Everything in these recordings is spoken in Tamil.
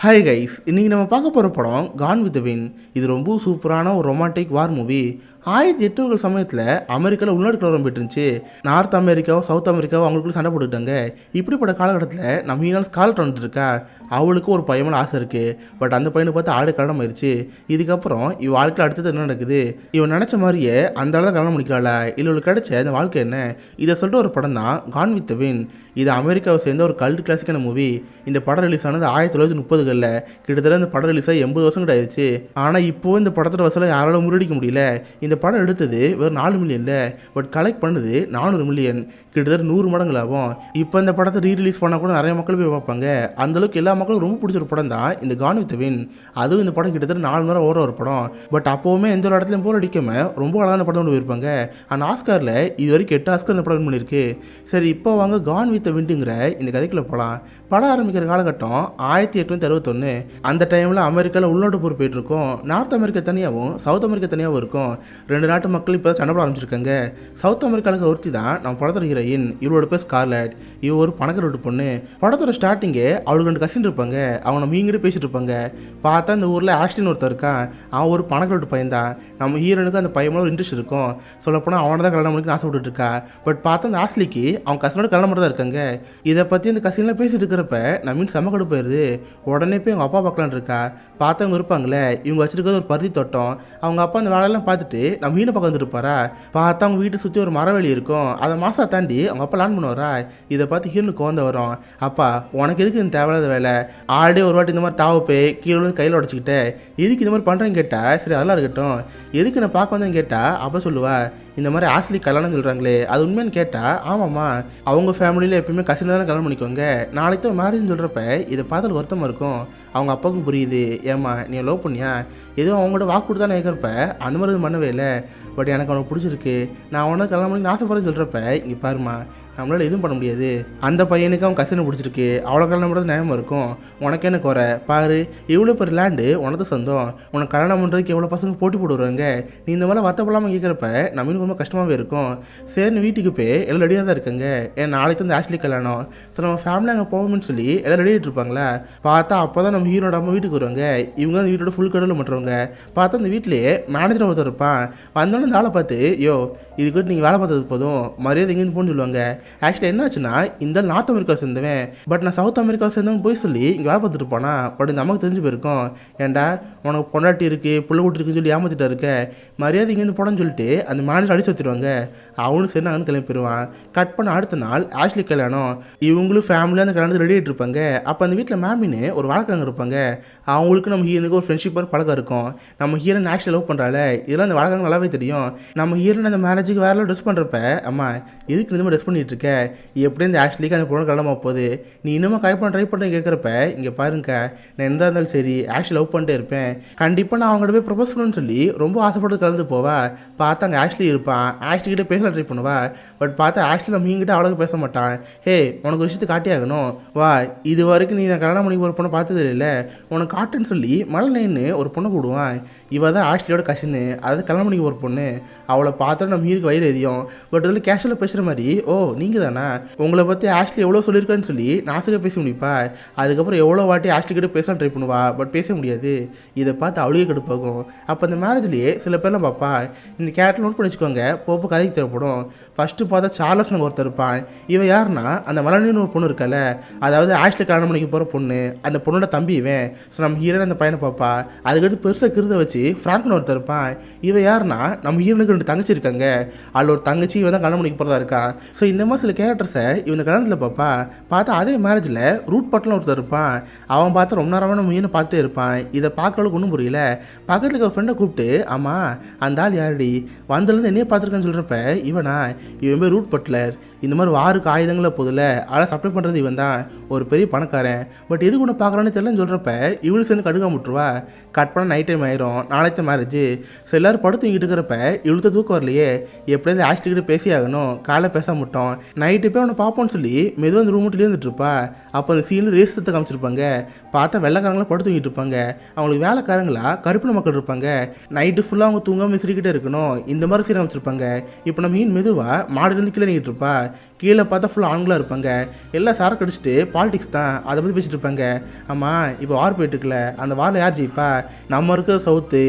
ஹாய் கைஸ், இன்றைக்கி நம்ம பார்க்க போகிற படம் கான் வித் வின். இது ரொம்ப சூப்பரான ஒரு ரொமான்டிக் வார் மூவி. 1800 சமயத்தில் அமெரிக்காவில் உள்நாட்டு கலவரம் போயிட்டுருந்துச்சு. நார்த் அமெரிக்காவோ சவுத் அமெரிக்காவோ அவங்களுக்குள்ள சண்டை போட்டுக்கிட்டாங்க. இப்படிப்பட்ட காலகட்டத்தில் நம்ம ஹீரோஸ் ஸ்கார்லெட் வந்துட்டு இருக்கா. அவளுக்கு ஒரு பையன் ஆசை இருக்குது. பட் அந்த பையனை பார்த்து ஆடு கல்யாணம் ஆயிடுச்சு. இதுக்கப்புறம் இவ வாழ்க்கையில் அடுத்தது என்ன நடக்குது, இவன் நினச்ச மாதிரியே அந்த அளவு கல்யாணம் முடிக்கலாம்ல, இல்லை இவளுக்கு கிடைச்ச இந்த வாழ்க்கை என்ன, இதை சொல்லிட்டு ஒரு படம் தான் கான் வித் வின். இது அமெரிக்காவை சேர்ந்த ஒரு கல்ட் கிளாசிக்கான மூவி. இந்த படம் ரிலீஸ் ஆனது 1930களில். கிட்டத்தட்ட இந்த படம் ரிலீஸ் ஆகி 80 வருஷம் கிட்ட ஆயிடுச்சு. ஆனால் இப்போது இந்த படத்தோட வசூலை யாராலும் முறியடிக்க முடியல. இந்த படம் எடுத்தது வெறும் 4 மில்லியனில், பட் கலெக்ட் பண்ணது 400 மில்லியன், கிட்டத்தட்ட 100 மடங்கு ஆகும். இப்போ இந்த படத்தை ரீரிலீஸ் பண்ணால் கூட நிறைய மக்கள் போய் பார்ப்பாங்க. அந்தளவுக்கு எல்லா மக்களும் ரொம்ப பிடிச்ச ஒரு படம் தான் இந்த கான் வித் வின். அதுவும் இந்த படம் கிட்டத்தட்ட 4 மணி நேரம் ஓடுற ஒரு படம். பட் அப்போவுமே எந்த ஒரு இடத்துலையும் போர் அடிக்காமல் ரொம்ப அழகான படம் கொண்டு போயிருப்பாங்க. அந்த ஆஸ்காரில் இது வரைக்கும் 8 ஆஸ்கார் இந்த படம் பண்ணியிருக்கு. சரி, இப்போ வாங்க கான் வித் வின்ங்கிற இந்த கதைக்குள்ள போகலாம். படம் ஆரம்பிக்கிற காலகட்டம் 1861. அந்த டைமில் அமெரிக்காவில் உள்நாட்டு போர் போயிட்டு இருக்கும். நார்த் அமெரிக்கா தனியாகவும் சவுத் அமெரிக்கா தனியாகவும் இருக்கும். 2 நாட்டு மக்கள் இப்போ சண்டை போட ஆரம்பிச்சிருக்காங்க. சவுத் அமெரிக்காவுக்கு ஒருத்தி தான் நம்ம படத்தோட ஹீரோயின். இவளோட பேர் ஸ்கார்லெட். இவ ஒரு பணக்கார வீட்டு பொண்ணு. படத்தோட ஸ்டார்டிங்கே அவளுக்கு 2 கசின் இருப்பாங்க. அவங்க நம்ம இங்கிட்ட பேசிட்டு இருப்பாங்க. பார்த்தா இந்த ஊரில் ஆஸ்டின் ஒருத்தர் இருக்கான். அவன் ஒரு பணக்கார வீட்டு பையன் தான். நம்ம ஹீரோனுக்கு அந்த பையனோட ஒரு இன்ட்ரெஸ்ட் இருக்கும். சொல்லப்போனால் அவனை தான் கல்யாணம் பண்ணிக்க ஆசைப்பட்டு இருக்கா. பட் பார்த்தா அந்த ஆஸ்லிக்கு அவன் கசினோட கல்யாணம் மட்டும் தான் இருக்காங்க. இதை பற்றி அந்த கசினில் பேசிட்டு இருக்கிறப்ப நம்ம செம கடுப்பு போயிடுது. உடனே போய் அவங்க அப்பா பார்க்கலான்னு இருக்கா. பார்த்தவங்க இருப்பாங்களே, இவங்க வச்சிருக்கிறது ஒரு பருத்தி தோட்டம். அவங்க அப்பா அந்த வேலையெல்லாம் பார்த்துட்டு நம்ம மீனை பக்கம் வந்துருப்பாரா. பார்த்தா அவங்க வீட்டை சுற்றி ஒரு மரவெளி இருக்கும். அதை மாசா தாண்டி அவங்க அப்பா லேண்ட் பண்ணுவாரா. இதை பார்த்து ஹீரோனுக்கு கோவம் வரும். அப்பா, உனக்கு எதுக்கு இந்த தேவையில்லாத வேலை, ஆடே ஒரு வாட்டி இந்த மாதிரி தாவை போய் கீழே வந்து கையில் உடச்சிக்கிட்டே எதுக்கு இந்த மாதிரி பண்ணுறேன்னு கேட்டால், சரி அதெல்லாம் இருக்கட்டும், எதுக்கு நான் பார்க்க வந்தேன்னு கேட்டால் அப்போ சொல்லுவா, இந்த மாதிரி ஆஸ்லி கல்யாணம் சொல்கிறாங்களே அது உண்மைன்னு கேட்டால், ஆமாம்மா அவங்க ஃபேமிலியில் எப்பயுமே கசின் தானே கல்யாணம் பண்ணிக்கோங்க, நாளைக்கு தான் மேரேஜ்னு சொல்கிறப்ப இதை பார்த்து வருத்தமாக இருக்கும். அவங்க அப்பாவுக்கும் புரியுது. ஏம்மா நீ லவ் பண்ணியா, எதுவும் அவங்கள்ட்ட வாக்கு கொடுத்தா கேட்குறப்ப அந்த மாதிரி இது பண்ணவே இல்லை. பட் எனக்கு அவனுக்கு பிடிச்சிருக்கு, நான் அவனை கல்யாணம் பண்ணி ஆசைப்படுறேன்னு சொல்கிறப்ப இங்கே பாருமா, நம்மளால் எதுவும் பண்ண முடியாது. அந்த பையனுக்கு அவன் கசினை பிடிச்சிருக்கு, அவ்வளோ கல்யாணம் பண்ணுறது நியாயமாக இருக்கும். உனக்கு என்ன குறை பாரு, எவ்வளோ பேர் லேண்டு உனக்கு சொந்தம், உனக்கு கல்யாணம் பண்ணுறதுக்கு எவ்வளோ பசங்க போட்டி போடுவாங்க. நீ இந்த மாதிரி வருத்தப்படாமல் கேட்குறப்ப நம்ம ரொம்ப கஷ்டமாகவே இருக்கும். சரின்னு வீட்டுக்கு போய் எல்லாம் ரெடியாக தான் இருக்காங்க. ஏன் நாளைக்கு வந்து ஆக்சுவலி கல்யாணம், ஸோ நம்ம ஃபேமிலி அங்கே போகணும்னு சொல்லி எல்லாம் ரெடி ஆகிட்டு இருப்பாங்களா. பார்த்தா அப்போ தான் நம்ம ஹீரோட அம்மா வீட்டுக்கு வருவாங்க. இவங்க அந்த வீட்டோட ஃபுல் கடவுள் பண்ணுறவங்க. பார்த்தா அந்த வீட்டிலேயே மேனேஜர் ஒருத்தர் இருப்பான். வந்தோடனே இந்த ஆளை பார்த்து, யோ இதுக்கிட்ட நீங்கள் வேலை பார்த்தது போதும், மரியாதை எங்கேருந்து போன்னு சொல்லுவாங்க. ஆக்சுவலி என்ன ஆச்சுன்னா, இந்த நார்த் அமெரிக்கா சேர்ந்தவன், பட் நான் சவுத் அமெரிக்கா சேர்ந்தவன் போய் சொல்லி இங்கே வேலை பார்த்துட்டு போனா. பட் இந்த அம்மாவுக்கு தெரிஞ்சு போயிருக்கோம். ஏன்டா உனக்கு பொண்டாட்டி இருக்குது புள்ள கூட்டி இருக்குன்னு சொல்லி ஏமாத்திட்டா இருக்க, மரியாதை இங்கேருந்து போடான்னு சொல்லிட்டு அந்த மேனேஜர் அடிச்சு வச்சுருவாங்க. அவனு சரி நாங்கள் கிளம்பி போயிடுவான். கட் பண்ண அடுத்த நாள் ஆஷ்லி கல்யாணம். இவங்களும் ஃபேமிலியாக அந்த கல்யாணத்துக்கு ரெடி ஆகிட்டு இருப்பாங்க. அப்போ அந்த வீட்டில் மேமின்னு ஒரு வழக்காங்க இருப்பாங்க. அவங்களுக்கு நம்ம ஹீரோனுக்கு ஒரு ஃப்ரெண்ட்ஷிப் பழக்கம் இருக்கும். நம்ம ஹீரோன் ஆக்சுவலி லவ் பண்ணுறாள். இதெல்லாம் அந்த வழக்காங்க நல்லாவே தெரியும். நம்ம ஹீரோன் அந்த மேரேஜுக்கு வேற ட்ரெஸ் பண்ணுறப்ப, அம்மா எதுக்கு இந்த மாதிரி ட்ரெஸ் பண்ணிட்டு இருக்க, எப்படி இந்த ஆக்சுவலிக்கு அந்த பொண்ணு கல்யாணமாக போகுது, நீ இன்னமும் கரெக்ட் பண்ண ட்ரை பண்ணுறேன்னு கேட்குறப்ப, இங்கே பாருங்க நான் எந்த இருந்தாலும் சரி ஆக்சுவலி லவ் பண்ணிட்டே இருப்பேன், கண்டிப்பாக நான் அவங்கள்ட்ட போய் ப்ரொபோஸ் பண்ணணும்னு சொல்லி ரொம்ப ஆசைப்பட்டு கலந்து போவா. பார்த்தா அங்கே ஆக்சுவலி இருப்பான். ஆக்சுவலி கிட்டே பேசலாம் ட்ரை பண்ணுவா. பட் பார்த்தா ஆக்சுவலி நம்ம இங்கிட்ட அவ்வளோக்கு பேச மாட்டான். ஹே உனக்கு ஒரு விஷயத்தை காட்டி ஆகணும், வா இது வரைக்கும் நீ நான் கல்யாணம் பண்ணி ஒரு பொண்ணை பார்த்தது இல்லை, உனக்கு காட்டுன்னு சொல்லி மழை நைன்னு ஒரு பொண்ணை கூடுவான். இவ தான் ஆக்சுவலியோட கசின்னு, அதாவது கல்யாணம் பண்ணி ஒரு பொண்ணு. அவளை பார்த்தா நம்ம ஹீருக்கு வயிறு எரியும். பட் அதில் கேஷுவலாக பேசுகிற மாதிரி, ஓ நீங்கள் தானே, உங்களை பற்றி ஆஷ்லி எவ்வளோ சொல்லியிருக்கான்னு சொல்லி நாசுக்காக பேச முடிப்பா. அதுக்கப்புறம் எவ்வளோ வாட்டி ஆஷ்லி கிட்ட பேசலாம் ட்ரை பண்ணுவா. பட் பேச முடியாது. இதை பார்த்து அவளுக்கே கடுப்பாகும். அப்போ அந்த மேரேஜ்லேயே சில பேர்லாம் பார்ப்பா. இந்த கேரக்டர் நோட் பண்ணி வச்சுக்கோங்க, போப்போ கதைக்கு தேவைப்படும். ஃபஸ்ட்டு பார்த்தா சார்லஸ் ஒருத்தர் இருப்பான். இவன் யாருன்னா அந்த மலனின்னு ஒரு பொண்ணு இருக்கல, அதாவது ஆஷ்லி கல்யாணம் பண்ணிக்க போகிற பொண்ணு, அந்த பொண்ணோட தம்பி இவன். ஸோ நம்ம ஹீரோன் அந்த பையனை பார்ப்பா. அதுக்கடுத்து பெருசாக கிருத வச்சு ஃப்ராங்க்னு ஒருத்தர் இருப்பான். இவன் யாருன்னா நம்ம ஹீரோனுக்கு 2 தங்கச்சி இருக்காங்க. அதில் ஒரு தங்கச்சி இவன் தான் கல்யாணம் பண்ணிக்க போகிறதா இருக்கான். ஸோ இந்த மாதிரி சில கேரக்டர்ஸை இவன் கல்யாணத்தில் பார்ப்பா. பார்த்தா அதே மேரேஜில் ரூட் பட்டில் ஒருத்தர் இருப்பான். அவன் பார்த்தா ரொம்ப நேரமாக நம்ம மீனை பார்த்துட்டே இருப்பான். இதை பார்க்கறதுக்கு ஒன்றும் புரியல. பக்கத்தில் இருக்க ஃப்ரெண்டை கூப்பிட்டு, ஆமாம் அந்த ஆள் யாரடி வந்ததுலேருந்து என்னையே பார்த்துருக்கான்னு சொல்கிறப்ப, இவனா இவன் பேர் ரூட் பட்லர், இந்த மாதிரி வாருக்கு ஆயுதங்களை போதில் அதெல்லாம் சப்ளை பண்ணுறது இவன் தான், ஒரு பெரிய பணக்காரன். பட் எதுக்கு ஒன்று பார்க்குறான்னு தெரியலன்னு சொல்கிறப்ப இவಳು சேர்ந்து கடுக்காம விட்டுருவா. கட் பண்ண நைட் டைம் ஆயிரும், நாளைக்கு மேரேஜ். ஸோ எல்லோரும் படுத்து தூங்கிட்டு இருக்கிறப்ப இழுத்த தூக்கம் வரலையே, எப்படியாவது ஆக்சுவலிக்கிட்ட பேசி ஆகணும். காலை பேச மாட்டோம். நைட்டு போய் அவனை பார்ப்போன்னு சொல்லி மெதுவாக அந்த ரூம் மட்டும் வந்துட்டு இருப்பா. அப்போ அந்த சீனில் ரேசத்தை காமிச்சிருப்பாங்க. பார்த்தா வெள்ளைக்காரங்களாம் படுத்து தூங்கிட்டு இருப்பாங்க. அவங்களுக்கு வேலைக்காரங்களா கருப்பின மக்கள் இருப்பாங்க. நைட்டு ஃபுல்லாக அவங்க தூங்காமல் விசிறிக்கிட்டே இருக்கணும். இந்த மாதிரி சீன் காமிச்சிருப்பாங்க. இப்போ நம்ம மீன் மெதுவாக மாடுலேருந்து கீழே நீங்கிட்டு இருப்பா. கீழே பார்த்தா ஃபுல்லாக ஆண்களாக இருப்பாங்க. எல்லாம் சரக்கு அடிச்சுட்டு பாலிடிக்ஸ் தான் அதை பற்றி பேசிட்டு இருப்பாங்க. ஆமாம் இப்போ வார் போயிட்டுருக்குல, அந்த வாரில் யார் ஜெயிப்பா? நம்ம இருக்கிற சவுத்து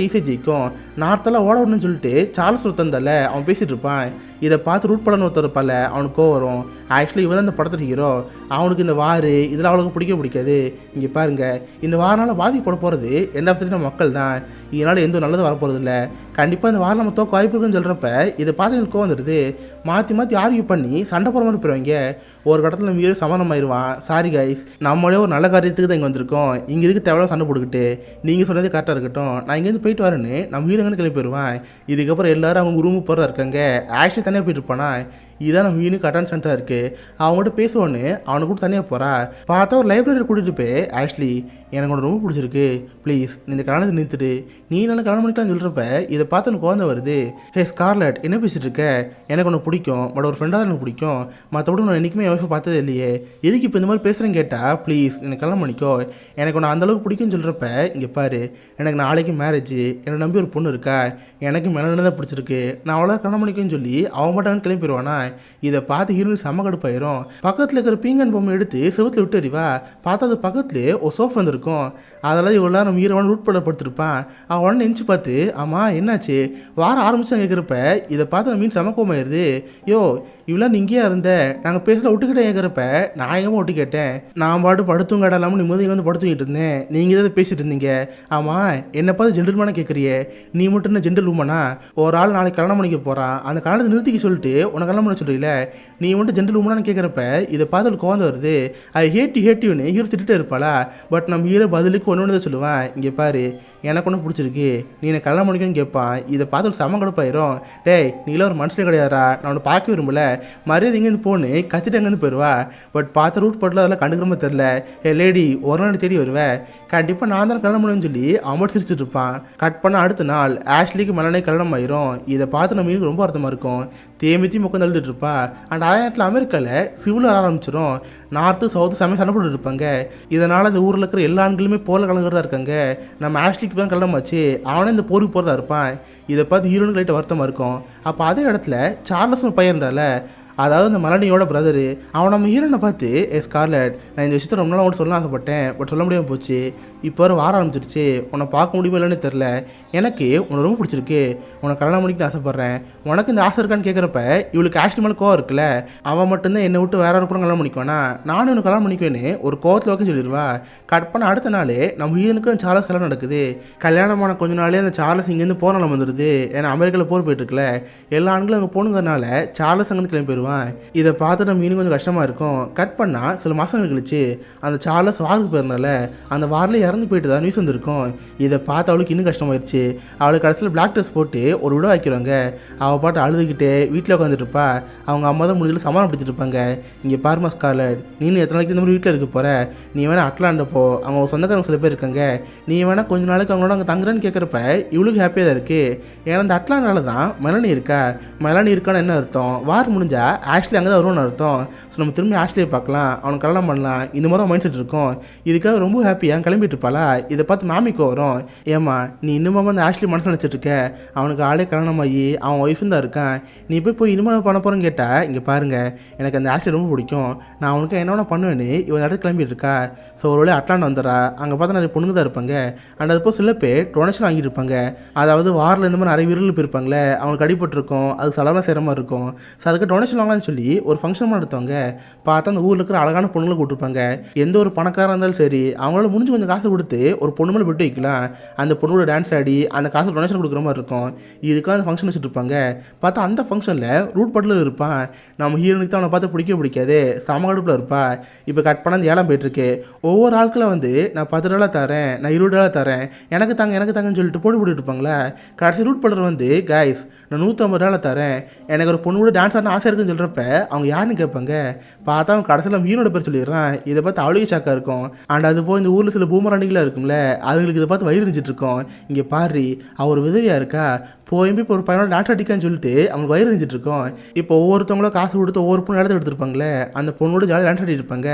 ஈஸியாக ஜெயிக்கும், நார்த்தெல்லாம் ஓட விடணும்னு சொல்லிட்டு சார்ல்ஸ் ஒருத்தந்தால அவன் பேசிகிட்டு இருப்பான். இதை பார்த்து ரூட் படம்னு ஒருத்தர் இருப்பால, அவனுக்கு கோவம் வரும். ஆக்சுவலி இவன் தான் இந்த படத்தில் ஹீரோ. அவனுக்கு இந்த வார் இதெல்லாம் அவளுக்கு பிடிக்காது. இங்கே பாருங்கள், இந்த வாரனால் பாதிக்கப்பட போகிறது எண்ட் ஆஃப் தி டே மக்கள் தான். இதனால் எந்த நல்லது வரப்போகிறது இல்லை. கண்டிப்பாக இந்த வாரம் நம்ம தோக்க வாய்ப்பு இருக்குன்னு சொல்கிறப்ப இதை பார்த்து எனக்கு கோவம் வந்துடுது. மாற்றி ஆர்கியூ பண்ணி சண்டை போகிற மாதிரி போயிடுவாங்க. ஒரு கட்டத்தில் நம்ம ஹீரோ சமாதானமாயிருவான். சாரி கைஸ், நம்மளே ஒரு நல்ல காரியத்துக்கு தான் இங்கே வந்திருக்கோம், இங்கே இதுக்கு தேவையான சண்டை போட்டுக்கிட்டு நீங்கள் சொன்னதே கரெக்டாக இருக்கட்டும், நான் இங்கேருந்து போயிட்டு வரேன்னு நம்ம ஹீரோ வந்து கிளம்பி போயிடுவான். இதுக்கப்புறம் எல்லோரும் அவங்க ரூமுக்கு போகிறதா இருக்காங்க. ஆக்சுவலி தனியாக போயிட்டு இருப்பானா. இதுதான் நம்ம வீணுக்கு அட்டன் சென்டராக இருக்குது. அவங்ககிட்ட பேசுவோன்னு அவனை கூட தனியாக போகிறா. பார்த்தா ஒரு லைப்ரரி கூட்டிகிட்டு போய், ஆக்சுவலி எனக்கு ஒன்று ரொம்ப பிடிச்சிருக்கு, ப்ளீஸ் நீ இந்த கல்யாணத்தை நிறுத்துட்டு நீ என்ன கல்யாணம் பண்ணிக்கலாம்னு சொல்கிறப்ப இதை பார்த்து எனக்கு குழந்தை வருது. ஹே ஸ்கார்லெட், என்ன பேசிகிட்டு இருக்க? எனக்கு ஒன்று பிடிக்கும், பட் ஒரு ஃப்ரெண்டாக எனக்கு பிடிக்கும், மற்றபடி நான் என்றைக்குமே என் ஒய்ஃபை பார்த்ததே இல்லையே, எதுக்கு இப்போ இந்த மாதிரி பேசுகிறேன்னு கேட்டால், ப்ளீஸ் எனக்கு கல்யாணம் பண்ணிக்கோ, எனக்கு ஒன்று அந்தளவுக்கு பிடிக்கும்னு சொல்கிறப்ப இங்கே பாரு, எனக்கு நாளைக்கு மேரேஜ், என்னை நம்பி ஒரு பொண்ணு இருக்கா, எனக்கு மெலனை தான் பிடிச்சிருக்கு, நான் அவ்வளோ கல்யாணம் பண்ணிக்கோன்னு சொல்லி அவன் மட்டும் கிளம்பி போயிடுவானா. இதை பார்த்து ஹீரோயின் செம்ம கடுப்பாயிரும். பக்கத்தில் இருக்கிற பீங்கன் பொம்மை எடுத்து செவத்தில் விட்டு அறிவா. பார்த்தா அது பக்கத்துலேயே ஒரு சோஃபா வந்துருக்கும். அதெல்லாம் இவ்வளோ நேரம் ஹீரோவான ரூட் படுத்திருப்பான். அவன் உடனே நெஞ்சு பார்த்து, ஆமாம் என்னாச்சு வாரம் ஆரம்பிச்சு கேட்குறப்ப இதை பார்த்து மீன் செம கோமாயிருது. யோ இவ்வளோ நீ இங்கேயா இருந்த, நாங்கள் பேசல விட்டுக்கிட்டே கேட்குறப்ப நான் எங்கே விட்டு கேட்டேன், நான் பாட்டு படுத்துங்க இல்லாமல் நீ முதல் இங்கே வந்து படுத்துக்கிட்டு இருந்தேன், நீங்கள் இதை பேசிட்டு இருந்தீங்க. ஆமாம் என்னை பார்த்து ஜென்டில்மேனா கேட்குறியே, நீ மட்டும் என்ன ஜென்டில் உமனா? ஒரு ஆள் நாளைக்கு கல்யாணம் பண்ணிக்க போகிறான், அந்த கல்யாணத்தை நிறுத்திக்க சொல்லிட்டு உனக்கு கல்யாணம் பண்ண சொல்கிறீங்கள, நீ மட்டும் ஜென்டில் உமனான்னு கேட்குறப்ப இதை பார்த்து கோவம் வருது. ஐ ஹேட் யூன்னு ஹீரோ திட்டே இருப்பாளா. பட் நம்ம ஹீரோ பதிலுக்கு ஒன்று தான் சொல்லுவேன், இங்கே பாரு எனக்கு ஒன்று பிடிச்சிருக்கு, நீ என்னை கல்யாணம் பண்ணிக்கணும்னு கேட்பான். இதை பார்த்து ஒரு செம கடுப்பாயிரும். டேய் நீலாம் ஒரு மனுஷனே கிடையாதா, நான் உன்னை பார்க்க விரும்பல, மரியாதை இங்கேருந்து போன்னு கத்திட்டு அங்கேருந்து போயிடுவா. பட் பார்த்து ரூட் பட்டில் அதெல்லாம் கண்டுக்கிற மாதிரி தெரில. ஏ லேடி ஒரு நாள் தேடி வருவேன், கண்டிப்பாக நான் தான் கல்யாணம் பண்ணுவேன்னு சொல்லி அவன் சிரிச்சிட்டு இருப்பான். கட் பண்ண அடுத்த நாள் ஆஷ்லிக்கு மலனே கல்யாணம் ஆயிரும். இதை பார்த்து நம்ம மீனுக்கு ரொம்ப அர்த்தமாக இருக்கும். தேமித்தி உட்காந்து எழுதிட்டு இருப்பா. அண்ட் ஆயிரத்தில் அமெரிக்காவில் சிவில் வர ஆரம்பிச்சிடும். நார்த்து சவுத்து சமையல் சண்டை போட்டு இருப்பாங்க. இதனால் இந்த ஊரில் இருக்கிற எல்லா ஆண்களுமே போரில் கலந்துறதா இருக்காங்க. நம்ம ஆஷ்லிக்கு தான் கல்யாணம் ஆச்சு, அவனே இந்த போருக்கு போகிறதா இருப்பான். இதை பார்த்து ஹீரோனுக்கு லைட்டாக வருத்தமாக இருக்கும். அப்போ அதே இடத்துல சார்லஸ் பையன் இருந்தால, அதாவது இந்த மலனியோட பிரதரு, அவன் நம்ம ஹீரோனை பார்த்து, ஸ்கார்லெட் நான் இந்த விஷயத்தை ரொம்ப நாள் உங்கள்கிட்ட சொல்ல ஆசைப்பட்டேன், பட் சொல்ல முடியாமல் போச்சு, இப்போ வர வார ஆரம்பிச்சிருச்சு, உன்னை பார்க்க முடியுமா இல்லைன்னு தெரில, எனக்கு உன்னை ரொம்ப பிடிச்சிருக்கு, உன்னை கல்யாணம் பண்ணிக்கிட்டு ஆசைப்பட்றேன், உனக்கு இந்த ஆசை இருக்கான்னு கேட்குறப்ப இவளுக்கு ஆஷ்லி மேலே கோவம் இருக்குல்ல, அவன் மட்டும்தான் என்னை விட்டு வேற ஒரு படம் கல்யாணம் பண்ணிக்குவானா, நானும் எனக்கு கல்யாணம் பண்ணிக்குவேன்னு ஒரு கோவத்தில் வைக்க சொல்லிடுவா. கட் பண்ண அடுத்த நாள் நம்ம ஹீரோனுக்கும் சார்லஸ் கல்யாணம் நடக்குது. கல்யாணமான கொஞ்ச நாளே அந்த சார்லஸ் இங்கேருந்து போகிற நிலம் வந்துடுது. ஏன்னா அமெரிக்காவில் போர் போயிட்டுருக்குல, எல்லா ஆண்களும் அங்கே போகணுங்கிறனால சார்லஸ் அங்கேருந்து கிளம்பி போயிடுவான். இதை பார்த்து நம்ம இன்னும் கொஞ்சம் கஷ்டமாக இருக்கும். கட் பண்ணால் சில மாதங்கள் கழிச்சு அந்த சார்லஸ் வாருக்கு போயிருந்தால அந்த வாரில் இறந்து போயிட்டு தான் நியூஸ் வந்துருக்கும். இதை பார்த்து அவளுக்கு இன்னும் கஷ்டமாயிருச்சு. அவளுக்கு கடைசியில் பிளாக் ட்ரெஸ் போட்டு ஒரு விட வைக்கிறாங்க. அவள் பாட்டு அழுதுகிட்டே வீட்டில் உட்காந்துட்டு இருப்பா. அவங்க அம்மா தான் முடிஞ்சு சமாளிப்படுத்திட்டு இருப்பாங்க. இங்கே பாருமா ஸ்கார்லெட், நீனு எத்தனை நாளைக்கு இந்த மாதிரி வீட்டில் இருக்க போகிற, நீ வேணால் அட்லாண்ட போ, அவங்க சொந்தக்காரங்க சில பேர் இருக்காங்க, நீ வேணால் கொஞ்ச நாளைக்கு அவங்களோட அங்கே தங்குறேன்னு கேட்குறப்ப இவளுக்கு ஹாப்பியாக தான் இருக்குது. ஏன்னா அந்த அட்லாண்டால தான் மெலனி இருக்கா. மெலனி இருக்கான்னு என்ன அர்த்தம், வார் முடிஞ்சா ஆஷ்லி அங்கே தான் வரும்னு அர்த்தம். ஸோ நம்ம திரும்பி ஆஷ்லியை பார்க்கலாம், அவனுக்கு கல்யாணம் பண்ணலாம், இந்த மாதிரி மைண்ட் செட் இருக்கும். இதுக்காக ரொம்ப ஹாப்பியாக கிளம்பிட்டு இருப்பாளா. இதை பார்த்து மாமிக்கு வரும், ஏம்மா நீ இன்னுமா அந்த ஆஷ்லி மனசில் நினச்சிட்டு இருக்க, அவனுக்கு ஆளே கல்யாணம் ஆகி அவன் ஒய்ஃபும் தான் இருக்கான், நீ போய் இன்னுமா பண்ண போகிறேன்னு கேட்டால், இங்கே பாருங்கள் எனக்கு அந்த ஆஷ்லி ரொம்ப பிடிக்கும், நான் அவனுக்கு என்ன பண்ணுவேன்னு இவன் இடத்துக்கு கிளம்பிட்டு இருக்கா. ஸோ ஒரு வழியாக அட்லாண்ட் வந்துடுறா. அங்கே பார்த்தா நிறைய பொண்ணுங்க தான் இருப்பாங்க. அண்ட் அது போல் சில பேர் டொனேஷன் வாங்கிட்டு இருப்பாங்க. அதாவது வாரில் இந்த மாதிரி நிறைய வீரர்கள் போயிருப்பாங்களே, அவங்களுக்கு அடிபட்டிருக்கும், அது செலவெல்லாம் செய்கிற மாதிரி இருக்கும். ஸோ அதுக்கு டொனேஷன் வாங்கலாம்னு சொல்லி ஒரு ஃபங்க்ஷன் நடத்துவாங்க. பார்த்தா அந்த ஊரில் இருக்கிற அழகான பொண்ணுங்களை கூட்டிருப்பாங்க. எந்த ஒரு பணக்காராக இருந்தாலும் சரி, அவங்களால முடிஞ்சு கொஞ்சம் காசு கொடுத்து ஒரு பொண்ணு மேலே விட்டு வைக்கலாம். அந்த பொண்ணோட டான்ஸ் ஆடி அந்த காசு டொனேஷன் கொடுக்குற மாதிரி இருக்கும். இதுக்காக அந்த ஃபங்க்ஷன் வச்சுட்டு இருப்பாங்க. பார்த்தா அந்த ஃபங்க்ஷனில் ரூட் பட்டில் இருப்பான். நம்ம ஹீரோனுக்கு தான் அவனை பார்த்து பிடிக்காது, சமகடுப்பில் இருப்பா. இப்போ கட் பண்ண அந்த ஏலம் போயிட்டுருக்கு. ஒவ்வொரு ஆட்களை வந்து நான் $10 தரேன், நான் $20 தரேன், எனக்கு தாங்கன்னு சொல்லிட்டு போட்டுட்டு இருப்பாங்களே. கடைசி ரூட் பட்டர் வந்து, கைஸ் நான் $150 தரேன், எனக்கு ஒரு பொண்ணு கூட டான்ஸ் ஆடின ஆசை இருக்குன்னு சொல்கிறப்ப அவங்க யாருன்னு கேட்பாங்க. பார்த்தா அவன் கடைசியில் ஹீரோட பேர் சொல்லிடுறான். இதை பார்த்து அவளுக்கு ஷாக்காக இருக்கும். அண்ட் அது போய் இந்த ஊரில் சில பூமராண்டிகளாக இருக்கும்ல, அதுங்களுக்கு இதை பார்த்து வயிறு இருந்துட்டு இருக்கோம். இங்கே பாரு அவர் விதவியாக இருக்கா, போய் இப்போ ஒரு பையனோட டாக்டர் அடிக்கான்னு சொல்லிட்டு அவங்க வயிறு எரிஞ்சிட்டு இருக்கோம். இப்போ ஒவ்வொருத்தவங்களும் காசு கொடுத்து ஒவ்வொரு பொண்ணு இடத்துல எடுத்துருப்பாங்களே, அந்த பொண்ணோட ஜாலியாக டான்ஸ் ஆடிட்டு இருப்பாங்க.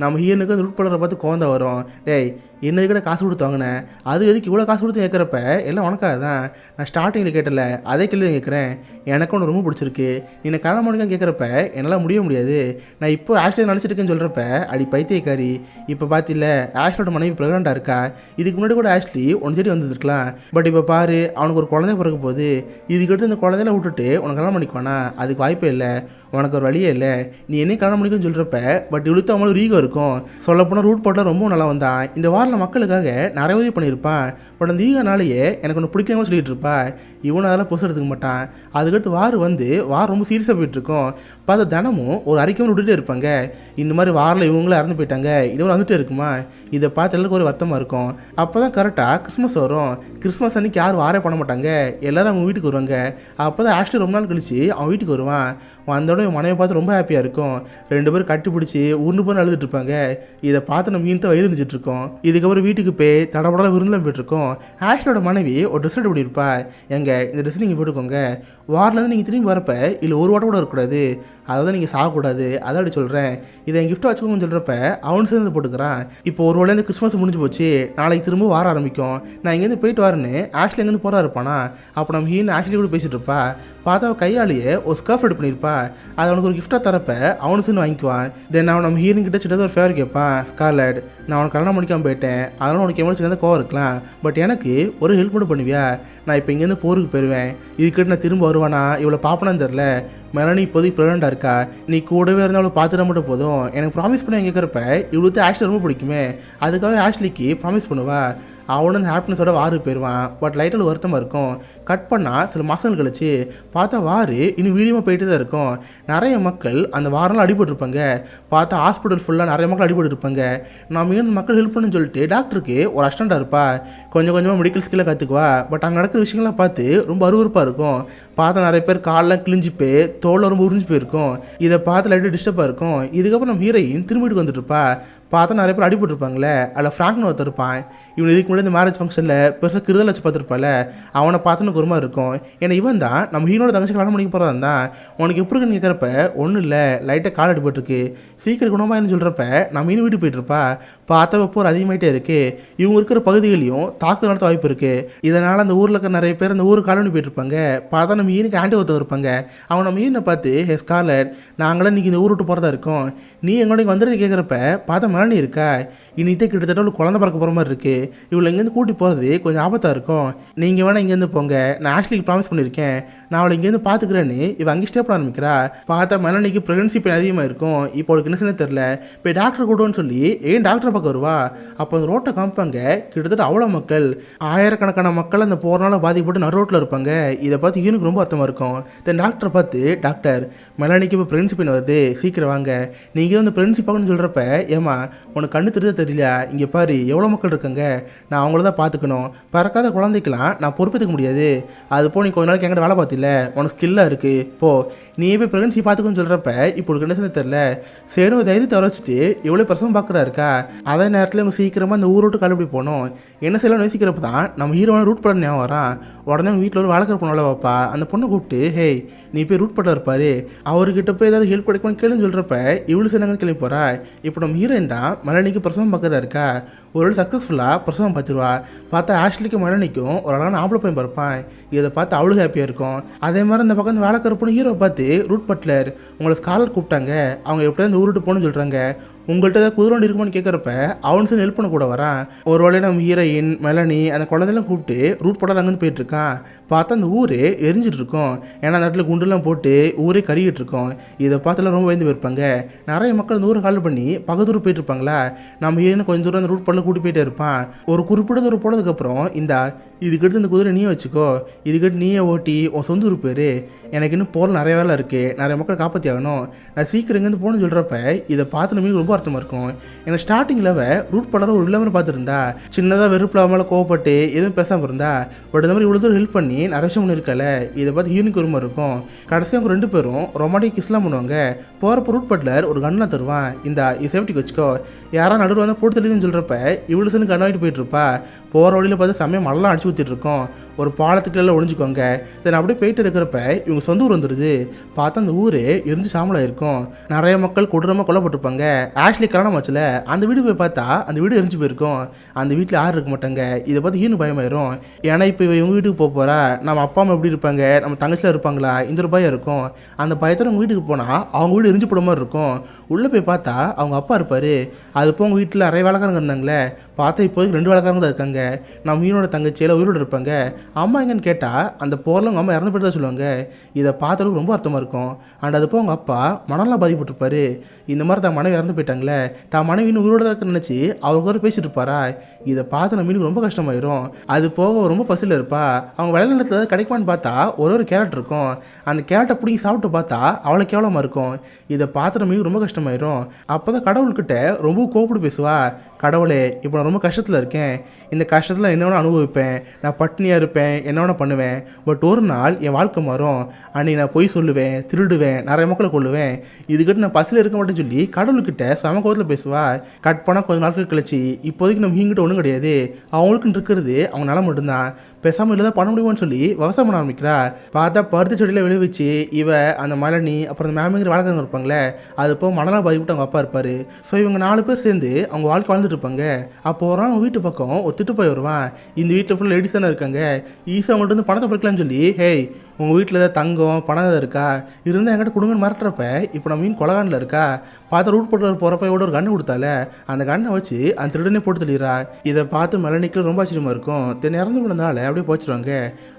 நம்ம ஹீரோனுக்கு அந்த ரூட் படுற பார்த்து கோவம் வரும். டேய் என்னது கூட காசு கொடுத்து வாங்கினேன், அது எதுக்கு இவ்வளோ காசு கொடுத்து கேட்குறப்ப எல்லாம் உனக்காக தான். நான் ஸ்டார்டிங்கில் கேட்டல அதே கேள்வி கேட்குறேன். எனக்கு ஒன்று ரொம்ப பிடிச்சிருக்கு, நீ என்ன கல்யாணம் பண்ணிக்கான்னு கேட்குறப்ப என்னால் முடியாது. நான் இப்போ ஆஷ்லியை நினச்சிருக்கேன்னு சொல்கிறப்ப அடி பைத்தியக்காரி, இப்போ பார்த்தில்ல ஆஷ்லியோட மனைவி ப்ரெக்னெண்ட்டாக இருக்கா. இதுக்கு முன்னாடி கூட ஆஷ்லி ஒன்று செடி வந்துருக்கலாம். பட் இப்போ பாரு அவனுக்கு ஒரு குழந்தை பிறக்க போகுது. இதுக்கடுத்து இந்த குழந்தையில விட்டுட்டு உனக்கு கல்யாணம் பண்ணிக்குவானா? அதுக்கு வாய்ப்பே இல்லை, உனக்கு ஒரு வழியே இல்லை. நீ என்ன கல்யாணம் பண்ணிக்கன்னு சொல்கிறப்ப பட் இழுத்து அவங்களுக்கு ஈகோ இருக்கும். சொல்லப்போனால் ரூட் போட்டால் ரொம்ப நல்லா வந்தான். இந்த வாரில் மக்களுக்காக நிறைய உதவி பண்ணியிருப்பான். பட் அந்த ஈகோனாலேயே எனக்கு ஒன்று பிடிக்காம சொல்லிட்டு இருப்பா. இவனை அதெல்லாம் பொசு எடுத்துக்க மாட்டான். அதுக்கடுத்து வார் ரொம்ப சீரியஸாக போயிட்டுருக்கோம். பார்த்து தினமும் ஒரு அறிக்கையும் விட்டுட்டே இருப்பாங்க. இந்த மாதிரி வாரில் இவங்களும் இறந்து போயிட்டாங்க, இது வந்துட்டே இருக்குமா. இதை பார்த்து எல்லாருக்கும் ஒரு வருத்தமாக இருக்கும். அப்போ தான் கரெக்டாக கிறிஸ்மஸ் வரும். கிறிஸ்மஸ் அன்றைக்கி யாரும் வாரே பண்ண மாட்டாங்க, எல்லோரும் அவங்க வீட்டுக்கு வருவாங்க. அப்போ தான் ஆக்சுவலி ரொம்ப நாள் கழிச்சு அவன் வீட்டுக்கு வருவான். வந்தோட என் மனைவி பார்த்து ரொம்ப ஹாப்பியாக இருக்கும். 2 பேரும் கட்டி பிடிச்சி உருண்டு போய் அழுதுட்டு இருப்பாங்க. இதை பார்த்து நம்ம மீன் தான் வயிறு இருந்துட்டு இருக்கோம். இதுக்கப்புறம் வீட்டுக்கு போய் தடப்படல விருந்தெல்லாம் போயிட்டுருக்கோம். ஆஷ்லியோட மனைவி ஒரு ட்ரெஸ் எடுத்து பண்ணியிருப்பா. இந்த ட்ரெஸ் நீங்கள் போட்டுக்கோங்க, வாரிலேருந்து நீங்கள் திரும்பி வரப்ப இல்லை ஒரு வாட்டை கூட இருக்கக்கூடாது, அதாவது நீங்கள் சாகக்கூடாது, அதான் அப்படி சொல்கிறேன். இதை என் கிஃப்ட்டை வச்சுக்கோங்கன்னு சொல்கிறப்ப அவனு சேர்ந்து போட்டுக்கிறான். இப்போ ஒரு வேளை இந்த கிறிஸ்மஸ் முடிஞ்சு போச்சு, நாளைக்கு திரும்ப வார ஆரம்பிக்கும், நான் இங்கேருந்து போயிட்டு வரேன்னு ஆஷ்லி எங்கேருந்து போகிறா இருப்பானா. அப்போ நம்ம ஹீன் ஆஷ்லி கூட பேசிகிட்டு இருப்பா. பார்த்தா அவள் கையாலேயே ஒரு ஸ்கார்ஃப் ரெடி பண்ணியிருப்பா. அது அவனுக்கு ஒரு கிஃப்ட்டாக தரப்ப அவனு சேர்ந்து வாங்கிக்குவான். தென் அவன் நம்ம ஹீரோன் கிட்ட சின்னது ஒரு ஃபேவர் கேட்பான். ஸ்கார்லட், நான் அவனுக்கு கல்யாணம் பண்ணிக்காமல் போயிட்டேன், அதனால் உனக்கு எவ்வளோ சின்னதாக கோவம் இருக்கலாம், பட் எனக்கு ஒரு ஹெல்ப் மட்டும் பண்ணுவியா? நான் இப்போ இங்கேருந்து போருக்கு போயிடுவேன், இதுக்கிட்ட நான் திரும்ப வருவானா இவ்வளோ பார்ப்பனான்னு தெரில. மெலனி இப்போதைக்கு ப்ரெக்னெண்ட்டாக இருக்கா, நீ கூடவே இருந்தாலும் பார்த்துட மட்டும் போதும், எனக்கு ப்ராமிஸ் பண்ண கேட்குறப்ப இவ்வளோத்து ஆஷ்லி ரொம்ப பிடிக்குமே, அதுக்காக ஆஷ்லிக்கு ப்ராமிஸ் பண்ணுவா. அவனும் அந்த ஹாப்பினஸோட வாரு போயிடுவான். பட் லைட்டில் வருத்தமாக இருக்கும். கட் பண்ணால் சில மாதங்கள் கழிச்சு பார்த்தா வாரு இன்னும் வீரியமாக போயிட்டு தான் இருக்கும். நிறைய மக்கள் அந்த வாரெல்லாம் அடிபட்டுருப்பாங்க. பார்த்தா ஹாஸ்பிட்டல் ஃபுல்லாக நிறைய மக்கள் அடிபட்டுருப்பாங்க. நம்ம இன்னும் மக்கள் ஹெல்ப் பண்ணுன்னு சொல்லிட்டு டாக்டருக்கு ஒரு அசிஸ்டண்ட்டாக இருப்பா. கொஞ்சம் கொஞ்சமாக மெடிக்கல் ஸ்கில்லை கற்றுக்குவா. பட் அங்கே நடக்கிற விஷயங்கள்லாம் பார்த்து ரொம்ப அருவருப்பாக இருக்கும். பார்த்தா நிறைய பேர் காலெலாம் கிழிஞ்சு போய் தோலில் ரொம்ப உறிஞ்சு போயிருக்கும். இதை பார்த்து லைட்டாக டிஸ்டர்பாக இருக்கும். இதுக்கப்புறம் நம்ம ஹீரோயின் திரும்பிட்டு வந்துட்டுருப்பா. பார்த்தா நிறைய பேர் அடிபட்டுருப்பாங்களே, அதில் ஃப்ராங்க்னு ஒருத்தர் இருப்பான். இவன் இதுக்கு முன்னாடி இந்த மேரேஜ் ஃபங்க்ஷனில் பெருசாக கிருதல் வச்சு பார்த்துருப்பால, அவனை பார்த்துன்னு ஒரு மாதிரி இருக்கும். ஏன்னா இவன் தான் நம்ம ஹீரோட தங்கச்சி கல்யாணம் பண்ணிக்க போகிறதா தான். உனக்கு எப்படி இருக்குன்னு கேட்குறப்ப ஒன்றும் இல்லை, லைட்டாக கால் அடிபட்டுருக்கு, சீக்கிரம் குணமாயின்னு சொல்கிறப்ப நம்ம இன்னும் வீட்டு போயிட்டுருப்பா. பார்த்தா போர் அதிகமாகிட்டே இருக்குது. இவங்க இருக்கிற பகுதிகளையும் தாக்குதல் நடத்த வாய்ப்பு இருக்குது. இதனால் அந்த ஊரில் இருக்கிற நிறைய பேர் அந்த ஊருக்கு காலனி போயிட்டுருப்பாங்க. பார்த்தா நம்ம ஈனுக்கு ஆண்டி ஒருத்தர் இருப்பாங்க. அவன் நம்ம ஈனை பார்த்து, ஹே ஸ்கார்லட், நாங்களாம் இன்றைக்கி இந்த ஊர் விட்டு போகிறதா இருக்கோம், நீ எங்களோட வந்துட்டு கேட்குறப்ப பார்த்தா மெலனி இருக்கா, இன்னித்தே கிட்டத்தட்ட ஒரு குழந்தை பிறக்க போகிற மாதிரி இருக்குது, இவ்வளோ இங்கேருந்து கூட்டி போகிறது கொஞ்சம் ஆபத்தாக இருக்கும், நீங்கள் வேணால் இங்கேருந்து போங்க, நான் ஆஷ்லிக்கு ப்ராமிஸ் பண்ணியிருக்கேன், நான் அவளை இங்கேருந்து பார்த்துக்கிறேன்னு இவன் அங்கே ஸ்டே பண்ண ஆரம்பிக்கிறா. பார்த்தா மெலனிக்கு ப்ரெக்னன்சி பெயின் அதிகமாக இருக்கும். இப்போ அவளுக்கு என்ன செய்ய தெரில. போய் டாக்டர் கூட்டோன்னு சொல்லி ஏன் டாக்டரை பார்க்க வருவா. அப்போ அந்த ரோட்டை காமிப்பாங்க. கிட்டத்தட்ட அவ்வளோ மக்கள், ஆயிரக்கணக்கான மக்கள் அந்த போகிறனால பாதிக்கப்பட்டு நடு ரோட்டில் இருப்பாங்க. இதை பார்த்து எனக்கு ரொம்ப அர்த்தமாக இருக்கும். தென் டாக்டரை பார்த்து, டாக்டர் மெலனிக்கு இப்போ ப்ரெக்னன்சி பெயின் வருது, சீக்கிரம் வாங்க, நீங்கள் வந்து ப்ரெக்னன்சி பார்க்கணும்னு சொல்கிறப்ப, ஏமா உனக்கு கண்ணு தெரியுதா தெரியல, இங்கே பாரு எவ்வளோ மக்கள் இருக்காங்க, நான் அவங்கள தான் பார்த்துக்கணும், பிறக்காத குழந்தைக்கெலாம் நான் பொறுப்பேற்றுக்க முடியாது, அது போ நீ கொஞ்ச நாளைக்கு என்கிட்ட வேலை பார்த்தில்ல, உனக்கு ஸ்கில்லாக இருக்குது, போ நீ போய் ப்ரெக்னன்சி பார்த்துக்கணும்னு சொல்கிறப்ப இப்போ உனக்கு என்ன செய்ய தெரில. சரி ஒரு தைரியத்தை வச்சுட்டு எவ்வளோ பிரசவம் பார்க்குறா இருக்கா. அதே நேரத்தில் இவங்க சீக்கிரமாக அந்த ஊர் விட்டு கல்வி போகணும். என்ன செய்யலாம்னு யோசிக்கிறப்ப தான் நம்ம ஹீரோவான ரூட் பண்ண ஞாபகம் வரான். உடனே அவங்க வீட்டில் ஒரு வளர்க்குற பொண்ணு வைப்பா. அந்த பொண்ணை கூப்பிட்டு, ஹே நீ போய் ரூட் பண்ண இருப்பார், அவர்கிட்ட போய் ஏதாவது ஹெல்ப் கிடைக்குமான்னு கேளுன்னு சொல்கிறப்ப இவ்வளோ சொன்னாங்கன்னு கிளம்பி போகிறா. இப்போ நம்ம ஹீரோயின் தான் மெலனிக்கு பிரசவம் பார்க்கறதா இருக்கா. ஒரு வேளை சக்ஸஸ்ஃபுல்லாக பிரசவம் பார்த்துருவா. பார்த்தா ஆஷ்லிக்கும் மெலனிக்கும் ஒரு அழகான ஆம்பளை பையன் பார்ப்பான். இதை பார்த்து அவ்வளோ ஹாப்பியாக இருக்கும். அதே மாதிரி இந்த பக்கம் வேலைக்கார பொண்ணு ஹீரோ பார்த்து, ரூட் பட்லர் உங்களை ஸ்காலர் கூப்பிட்டாங்க, அவங்க எப்படியா இந்த ஊருட்டு போகணும்னு சொல்கிறாங்க, உங்கள்கிட்ட ஏதாவது குதிரை வண்டி இருக்குமான்னு கேட்குறப்ப அவனு சேர்ந்து ஹெல்ப் பண்ண கூட வரான். ஒரு வேளை நம்ம ஹீரோயின் மெலனி அந்த குழந்தைலாம் கூப்பிட்டு ரூட் போட அங்கேருந்து போயிட்டுருக்கான். பார்த்தா அந்த ஊரே எரிஞ்சிட்டு இருக்கும். ஏன்னா அந்த இடத்துல குண்டுலாம் போட்டு ஊரே கருகிட்டு இருக்கும். இதை பார்த்துலாம் ரொம்ப பயந்து போயிருப்பாங்க. நிறைய மக்கள் அந்த ஊரை கால் பண்ணி பக்கத்தூர் போயிட்டுருப்பாங்களா. நம்ம ஹீரோயின் கொஞ்சம் தூரம் அந்த ரூட் படல கூட்டி போயிட்டே இருப்பான். ஒரு குறிப்பிட்ட தூரம் போனதுக்கப்புறம், இதுக்கடுத்து இந்த குதிரை நீயே வச்சுக்கோ, இதுக்கடுத்து நீயே ஓட்டி உன் சொந்த ஊர் பேர், எனக்கு இன்னும் போகிற நிறைய வேலை இருக்குது, நிறைய மக்களை காப்பாற்றி ஆகணும், நான் சீக்கிரம் இங்கேருந்து போகணும்னு சொல்கிறப்ப இதை பார்த்து நம்ம ரொம்ப அர்த்தமாக இருக்கும். ஏன்னா ஸ்டார்டிங்கில் ரூட் படற ஒரு வில்லவனை பார்த்துருந்தா சின்னதாக வெறுப்பில் மேலே கோவப்பட்டு எதுவும் பேசாமல் இருந்தா. பட் இந்த மாதிரி இவ்வளோ தூரம் ஹெல்ப் பண்ணி நிறைய விஷயம் பண்ணியிருக்கல, இதை பார்த்து ஹீரோனுக்கு ஒரு மாதிரி இருக்கும். கடைசியாக அவங்க 2 பேரும் ரொமான்டிக் கிஸ்லாம் பண்ணுவாங்க. போகிறப்ப ரூட் பட்லர் ஒரு கண்ணை தருவான், இந்த சேஃப்டிக்கு வச்சுக்கோ, யாராவது நடுவில் வந்து போட்டு தெளிதுன்னு சொல்கிறப்ப இவ்வளோ சேர்ந்து கண்ணை வாங்கிட்டு போயிட்டுருப்பா. போகிற வழியில் பார்த்து செம்மையாக மழைலாம் அடிச்சு ஊற்றிட்டு இருக்கோம். ஒரு பாலத்துக்குள்ள ஒழிஞ்சுக்கோங்க. தென் அப்படியே போயிட்டு இருக்கிறப்ப இவங்க சொந்த ஊர் வந்துடுது. பார்த்தா அந்த ஊர் எரிஞ்சு சாம்பலாக இருக்கும். நிறைய மக்கள் கொடூரமாக கொல்லப்பட்டிருப்பாங்க. ஆக்சுவலி கல்யாணம் ஆச்சுல, அந்த வீடு போய் பார்த்தா அந்த வீடு எரிஞ்சு போயிருக்கும். அந்த வீட்டில் யாரும் இருக்க மாட்டாங்க. இதை பார்த்து ஈனு பயமாயிரும். ஏன்னா இப்போ இவங்க வீட்டுக்கு போகிறா, நம்ம அப்பா அம்மா எப்படி இருப்பாங்க, நம்ம தங்கச்சியில் இருப்பாங்களா, இந்த ஒரு பயம் இருக்கும். அந்த பயத்தோட அவங்க வீட்டுக்கு போனால் அவங்க வீடு எரிஞ்சு போட மாதிரி இருக்கும். உள்ளே போய் பார்த்தா அவங்க அப்பா இருப்பார். அது இப்போ அவங்க வீட்டில் நிறைய வேலைக்காரங்க இருந்தாங்களே, பார்த்தா இப்போதைக்கு 2 வேலைக்காரங்க தான் இருக்காங்க. நம்ம மீனோட தங்கச்சியில் உயிரோடு இருப்பாங்க. அம்மா எங்கன்னு கேட்டால் அந்த போரில் அவங்க அம்மா இறந்து போய்ட்டு தான் சொல்லுவாங்க. இதை பார்த்தளவுக்கு ரொம்ப அர்த்தமாக இருக்கும். அண்ட் அதுப்போ அவங்க அப்பா மனநலம் பாதிப்பட்டிருப்பாரு. இந்த மாதிரி தான் மனைவி இறந்து போயிட்டாங்களே, தான் மனைவி இன்னும் உயிரோடு தான் இருக்குன்னு நினச்சி அவங்க கூட பேசிட்டு இருப்பாரா. இதை பார்த்து நம்ம மீனுக்கு ரொம்ப கஷ்டமாயிரும். அது போக ரொம்ப பசியில் இருப்பா. அவங்க விளையாடத்தில் கிடைக்குமான்னு பார்த்தா ஒரு கேரட் இருக்கும். அந்த கேரட்டை பிடிங்கி சாப்பிட்டு பார்த்தா அவ்வளோ கேவலமாக இருக்கும். இதை பார்த்து நம்ம மீனுக்கு ரொம்ப கஷ்டமாயிரும். அப்போ தான் கடவுள்கிட்ட ரொம்ப கோப்பிட்டு பேசுவா. கடவுளே, இப்போ நான் ரொம்ப கஷ்டத்தில் இருக்கேன். இந்த கஷ்டத்தில் என்ன வேணால் அனுபவிப்பேன். நான் பட்னியாக இருப்பேன், என்ன வேணால் பண்ணுவேன். பட் ஒரு நாள் என் வாழ்க்கை மாறும். அன்றைக்கி நான் பொய் சொல்லுவேன், திருடுவேன், நிறைய மக்களை கொள்ளுவேன். இதுக்கிட்ட நான் பசியில் இருக்க மாட்டேன்னு சொல்லி கடவுள்கிட்ட சம கோவத்தில் பேசுவா. கட் பண்ணால் கொஞ்சம் நாட்கள் கழிச்சு இப்போதைக்கு நம்ம இங்கிட்ட ஒன்றும் கிடையாது, அவங்களுக்குன்னு இருக்கிறது அவங்க நிலம் மட்டும்தான். பேசாமல் இல்லை தான் பண்ண முடியுமான்னு சொல்லி விவசாயம் பண்ண ஆரம்பிக்கிறா. பார்த்தா பருத்தி செடியில் விளைவிச்சு இவ அந்த மலனி அப்புறம் அந்த மேமிங்கிற வழக்கங்க இருப்பாங்களே, அது போக மணலாம் பாதிக்கிட்டு அவங்க அப்பா இருப்பார். ஸோ இவங்க 4 பேர் சேர்ந்து அவங்க வாழ்க்கை வாழ்ந்துட்டு இருப்பாங்க. அப்போ ஒரு நாள் அவங்க வீட்டு பக்கம் ஒரு திட்டு போய் வருவான். இந்த வீட்டில் ஃபுல்லாக லேடிஸ் தானே இருக்காங்க, ஈஸியாக அவங்கள்ட்ட வந்து பணத்தை பறிக்கலாம்னு சொல்லி, ஹேய் உங்கள் வீட்டில் ஏதாவது தங்கம் பணம் ஏதாவது இருக்கா, இருந்தால் என்கிட்ட கொடுங்கன்னு மிரட்டுறப்ப இப்போ நம்ம மீன் கொலகாண்டில் இருக்கா. பார்த்து ரூட் போட்டு போகிறப்ப இவ்வளோ ஒரு கண்ணு கொடுத்தால, அந்த கண்ணை வச்சு அந்த திருடனே போட்டு தள்ளிடுறா. இதை பார்த்து மெலனிக்கில் ரொம்ப ஆச்சரியமாக இருக்கும். தென் இறந்து விழுந்தால அப்படியே போச்சிருவாங்க.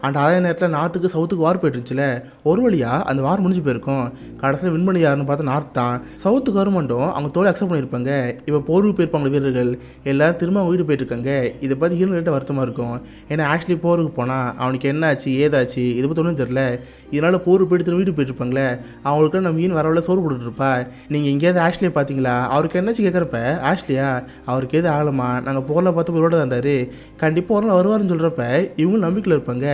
அண்ட் அதே நேரத்தில் நார்த்துக்கு சவுத்துக்கு வார் போயிட்டுருச்சுல, ஒரு வழியாக அந்த வார் முடிஞ்சு போயிருக்கும். கடைசியில் வின் பண்ணி யாருன்னு பார்த்தா நார்த் தான். சவுத்து கவர்மெண்ட்டும் அவங்க தோலை அக்செப்ட் பண்ணியிருப்பாங்க. இப்போ போருக்கு போயிருப்பாங்க வீரர்கள் எல்லாரும் திரும்ப அவங்க வீடு போயிட்டுருக்காங்க. இதை பார்த்து ஹீரோகிட்ட வருத்தமாக இருக்கும். ஏன்னா ஆக்சுவலி போருக்கு போனால் அவனுக்கு என்ன ஆச்சு ஏதாச்சு இதை பற்றி ஒன்றும் தெரியல. இதனால் போர் போயிட்டு திரும்ப வீட்டுக்கு போயிட்டுருப்பாங்களே, அவங்களுக்கு நம்ம மீன் வரவில்ல சோறு போட்டுருப்பா. நீங்கள் எங்கேயாவது ஆஷ்லியை பார்த்தீங்களா, அவருக்கு என்னாச்சு கேட்குறப்ப, ஆஷ்லியா அவருக்கு எது ஆகலமா, நாங்கள் போரில் பார்த்து போரோட தான் இருந்தார், கண்டிப்பாக ஒரு நாள் வருவாருன்னு சொல்கிறப்ப இவங்களும் நம்பிக்கையில் இருப்பாங்க.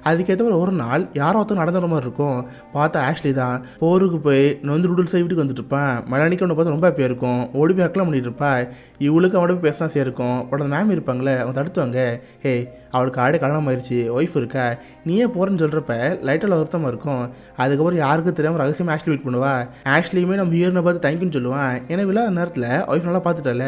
அதுக்கேற்ற மாதிரி ஒரு நாள் யாரோ ஒருத்தர் நடந்துற மாதிரி இருக்கும். பார்த்தா ஆஷ்லி தான். போருக்கு போய் நொந்து நூடுல்ஸை வீட்டுக்கு வந்துட்டு இருப்பான். மலையாளிக்கு ஒன்று பார்த்து ரொம்ப ஹாப்பியாக இருக்கும். ஓடி போய் அக்கலாம் பண்ணிட்டு இருப்பா. இவளுக்கு அவட போய் பேசினா சேர்க்கும். உடனே மேம் இருப்பாங்களே, அவங்க தடுத்துவாங்க. ஹே அவளுக்கு ஆடே கல்யாணம் ஆயிடுச்சு, ஒய்ஃப் இருக்கா, நீயே போகிறேன்னு சொல்கிறப்ப லைட்டில் வருத்தமாக இருக்கும். அதுக்கப்புறம் யாருக்கும் தெரியாமல் ரகசியமாக ஆஷ்லி வெயிட் பண்ணுவா. ஆஷ்லியுமே நம்ம ஹீரோனை பார்த்து தேங்க்யூன்னு சொல்லுவான். ஏன்னா விழாத நேரத்தில் ஒய்ஃப் நல்லா பார்த்துட்டால,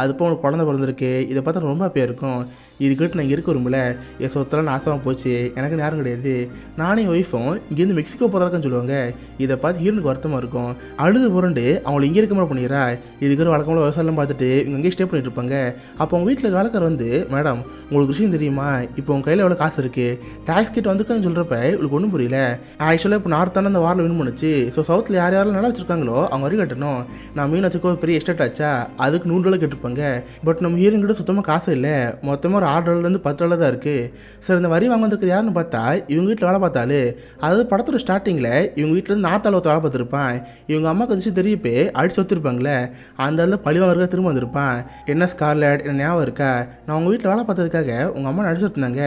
அது இப்போ உனக்கு குழந்தை பிறந்திருக்கு, இதை பார்த்து ரொம்ப ஹாப்பியாக இருக்கும். இதுக்கிட்ட நான் இருக்க விரும்பல, என் சொத்தெல்லாம் நாசமாக போச்சு, எனக்கு யாரும் கிடையாது, நானே ஒய்ஃபும் இங்கேருந்து மெக்சிகோ போகிறாருக்குன்னு சொல்லுவாங்க. இதை பார்த்து ஹீரோனுக்கு வருத்தமாக இருக்கும். அழுது புரண்டு அவங்களை இங்கே இருக்க மாதிரி பண்ணிடுறா. இதுக்கு வழக்கமாக விவசாயம் பார்த்துட்டு இவங்க இங்கே ஸ்டே பண்ணிட்டு இருப்பாங்க. அப்போ அவங்க வீட்டில் வேலைக்கார வந்து, மேடம் உங்களுக்கு விஷயம் தெரியுமா, இப்போ உங்கள் கையில் எவ்வளோ காசு இருக்குது, டேக்ஸ் கிட்ட வந்துருக்கான்னு சொல்கிறப்ப இவளுக்கு ஒன்றும் புரியல. ஆக்சுவலாக இப்போ நார்த்தான அந்த வாரில் வின் பண்ணுச்சு. ஸோ சவுத்தில் யார் யாரும் நல்லா வச்சுருக்காங்களோ அவங்க வரி கட்டணும். நான் மீன் வச்சுக்கோ பெரிய எஸ்டேட் ஆச்சா, அதுக்கு $100 கேட்டிருப்பாங்க. பட் நம்ம ஹீரோங்கிட்ட சுத்தமாக காசு இல்லை, மொத்தமாக ஒரு $6 $10 தான் இருக்குது. சார் இந்த வரி வாங்க வந்துருக்கு யாருன்னு பார்த்தா இவங்க வீட்டில் வேலை பார்த்தாலே, அதாவது படத்தோட ஸ்டார்டிங்கில் இவங்க வீட்டிலேருந்து நாத்தாள் ஒருத்த வேலை பார்த்துருப்பான். இவங்க அம்மாவுக்கு வச்சு தெரியப்பே அடிச்சு வச்சுருப்பாங்களே, அந்த அதில் பழி வாங்குறதுக்காக திரும்ப வந்திருப்பான். என்ன ஸ்கார்லெட் என்ன ஞாபகம் இருக்கா, நான் உங்கள் வீட்டில் வேலை பார்த்ததுக்காக உங்கள் அம்மா நடிச்சு வச்சுருந்தாங்க,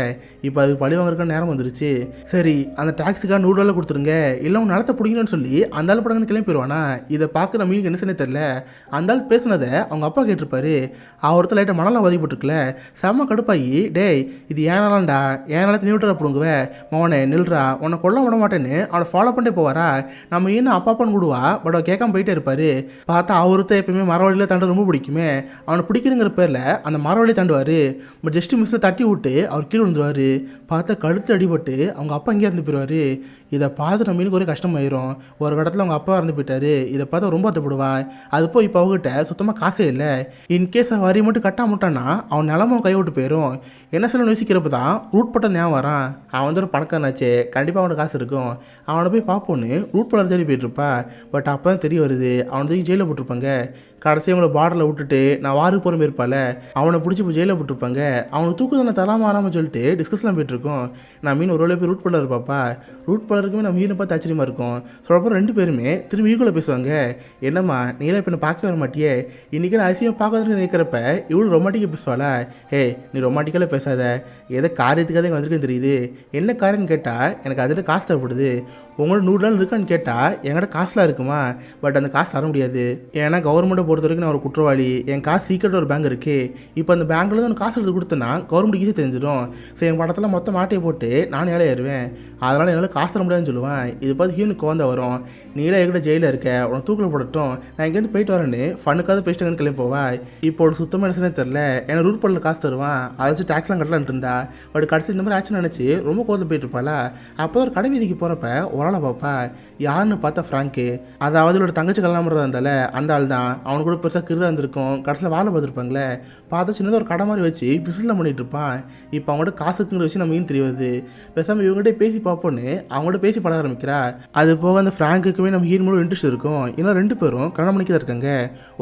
இப்போ அதுக்கு பழி வாங்குறதுக்கான நேரம் வந்துருச்சு, சரி அந்த டாக்ஸுக்காக $100 கொடுத்துருங்க, இல்லை உங்க நிலத்தை பிடிக்கணும்னு சொல்லி அந்த ஆள் படங்கு கிளம்பி போயிடுவானா. இதை பார்க்க நம்ம மீனுக்கு என்ன செய்ய தெரியல. அந்த ஆள் பேசுனதை அவங்க அப்பா கேட்டிருப்பாரு. அவர்த்த லைட்டாக மணலாம் பாதிப்பட்டுருக்குல, செம்ம கடுப்பாகி, டேய் இது ஏனாலாம்டா, ஏனால நீ விட்டுற பிடுங்குவே, மோனே நில்றா, உன்னை கொல்ல விட மாட்டேன்னு அவனை ஃபாலோ பண்ணிட்டே போவாரா. நம்ம இன்னும் அப்பாப்பான்னு கூடுவா, பட் அவள் கேட்காம போயிட்டே இருப்பார். பார்த்தா அவருத்த எப்பயுமே மரவழியில் தாண்ட ரொம்ப பிடிக்குமே, அவனை பிடிக்குங்கிற பேரில் அந்த மரவழியை தாண்டுவார். பட் ஜஸ்ட் மிஸ்ஸில் தட்டி விட்டு அவர் கீழே விழுந்துருவார். பார்த்தா கழுத்து அடிபட்டு அவங்க அப்பா இங்கே இருந்து போயிடுவார். இதை பார்த்து நம்ம மீனுக்கு ஒரே கஷ்டமாயிரும். ஒரு இடத்துல அவங்க அப்பா இறந்து போயிட்டாரு. இதை பார்த்து ரொம்ப வருத்தப்படுவா. அது போய் இப்போ அவங்ககிட்ட சுத்தமாக காசே இல்லை. இன்கேஸ் வரி மட்டும் கட்டாமட்டான்னா அவன் நிலமும் கை விட்டு போயிடும். என்ன சொல்ல யோசிக்கிறப்ப தான் ரூட் பட்ட ஞாபகம் வரான். அவன் வந்து ஒரு பணக்காரனாச்சே, கண்டிப்பாக அவனுக்கு காசு இருக்கும், அவனை போய் பார்ப்போன்னு ரூட் படம் தேடி போயிட்டுருப்பா. பட் அப்போ தான் தெரிய வருது அவனை தூக்கி ஜெயிலில் போட்டிருப்பாங்க. கடைசி அவங்கள பார்டரில் விட்டுட்டு நான் வாருக்கு போகிற இருப்பால அவனை பிடிச்சி இப்போ ஜெயிலில் போட்டுருப்பாங்க. அவனுக்கு தூக்கு தானே தராமல் ஆறாமல் சொல்லிட்டு டிஸ்கஸ்லாம் போயிட்டுருக்கோம். நான் மீன் ஒரு வேலை போய் ரூட் பல்லர் இருப்பாப்பா. ரூட் பல்லருக்குமே நான் மீனை பார்த்து ஆச்சரியமாக இருக்கும். சொல்லப்போ 2 பேருமே திரும்பி ஈக்குவலாக பேசுவாங்க. என்னம்மா நீலாம் இப்போ என்ன பார்க்க வர மாட்டியே, இன்றைக்கி நான் அதிசயம் பார்க்கறதுன்னு நினைக்கிறப்ப இவ்வளோ ரொமாட்டிக்காக பேசுவாளா? ஹே நீ ரொமாட்டிக்கலாக பேசாத, ஏதோ காரியத்துக்காக இங்கே வந்திருக்கேன்னு தெரியுது. என்ன காரியம்னு கேட்டால் எனக்கு அதில் காசு தேவைப்படுது. உங்களோட $100 இருக்கான்னு கேட்டால் என்கிட்ட காசுலாம் இருக்குமா, பட் அந்த காசு தர முடியாது. ஏன்னா கவர்மெண்ட்டை பொறுத்த வரைக்கும் நான் ஒரு குற்றவாளி. என் காசு சீக்கிரட் ஒரு பேங்க் இருக்குது. இப்போ அந்த பேங்க்கில் தான் காசு எடுத்து கொடுத்தேன்னா கவர்மெண்ட் ஈஸியாக தெரிஞ்சிடும். ஸோ என் படத்தில் மொத்தம் மாட்டையை போட்டு நானும் ஏழை ஏறுவேன். அதனால் என்னால் காசு தர முடியாதுன்னு சொல்லுவேன். இது பார்த்து ஹீனுக்கு கோவம் வரும். நீலாம் எங்கிட்ட ஜெயிலில் இருக்க, உனக்கு தூக்கில் போடட்டும், நான் இங்கேருந்து போயிட்டு வரேன்னு ஃபனுக்காவது பேசிட்டு கிளம்பி போவேன். இப்போ ஒரு சுத்தமாக நினச்சனே தெரில. ஏன்னா ரூட் பல்லில் காசு தருவான், அதை வச்சு டேக்ஸ்லாம் கட்டலான்ட்டு இருந்தா. பட் கடைசி இந்த மாதிரி ஆச்சு நினச்சி ரொம்ப கோவத்தில் போயிட்டு இருப்பாளா. அப்போ ஒரு கடை வீதிக்கு போகிறப்ப ஒரு ஆளை பார்ப்பா. யாருன்னு பார்த்தா ஃப்ராங்க்கு. அதாவது அவளோட தங்கச்சி கல்யாணம் பண்ணுறதா இருந்தால அந்த ஆள் தான். அவனுக்கு கூட பெருசாக கிருதாக இருந்திருக்கும். கடைசியில் வாழை பார்த்துருப்பாங்களே, பார்த்தா சின்னதாக ஒரு கடை மாதிரி வச்சு பிஸ்னஸ்லாம் பண்ணிகிட்டு இருப்பான். இப்போ அவங்கள்ட்ட காசுக்குங்கிற விஷயம் நம்ம மீன் தெரியாது. பேசாமல் இவங்ககிட்ட பேசி பார்ப்போன்னு அவங்கள்ட்ட பேசி பழக ஆரம்பிக்கிறா. அது போக அந்த ஃப்ராங்க்குமே நம்ம ஹீரோ மேலே இன்ட்ரெஸ்ட் இருக்கும். ஏன்னா 2 பேரும் கல்யாணம் பண்ணிக்க தான் இருக்காங்க.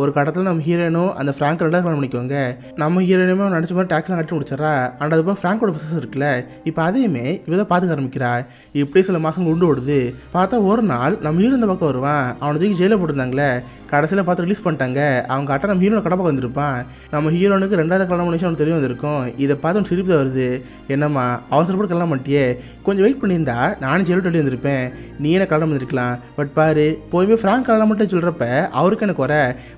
ஒரு கடத்தில் நம்ம ஹீரோனும் அந்த ஃப்ராங்க் 2 கல்யாணம் பண்ணிக்குவாங்க. நம்ம ஹீரோனுமே நடிச்ச மாதிரி டேக்ஸ்லாம் கட்டி முடிச்சிடறா. அண்ட் அது போக ஃப்ராங்கோட பிஸ்னஸ் இருக்குல்ல, இப்போ அதையுமே இவ தான் பார்த்துக்க ஆரம்பிக்கிறா. இப்படியே சில மாதங்கள் உண்டு ஓடுது. பார்த்தா ஒரு நாள் நம்ம ஹீரோ இந்த பக்கம் வருவான். அவனை தூக்கி ஜெயிலில் போட்டிருந்தாங்களே, கடைசியில் பார்த்து ரிலீஸ் பண்ணிட்டாங்க. அவங்க கரெக்டாக நம்ம ஹீரோனை கடை பக்கம் வந்திருப்பான். நம்ம ஹீரோனுக்கு 2வது கல்யாணம் பண்ணி அவனுக்கு தெரிய வந்திருக்கும். இதை பார்த்து அவனுக்கு சிரிப்பு தான் வருது. என்னம்மா அவசரப்பட்டு கல்யாணம் பண்ணிட்டியே, கொஞ்சம் வெயிட் பண்ணியிருந்தா நானும் ஜெயிலில் வெளியே வந்திருப்பேன், நீ என்ன கல்யாணம் பண்ணிருக்கலாம். பட் பாரு போயுமே ஃப்ராங்க் கல்யாணம் மட்டும் சொல்கிறப்ப அவருக்கு எனக்கு வர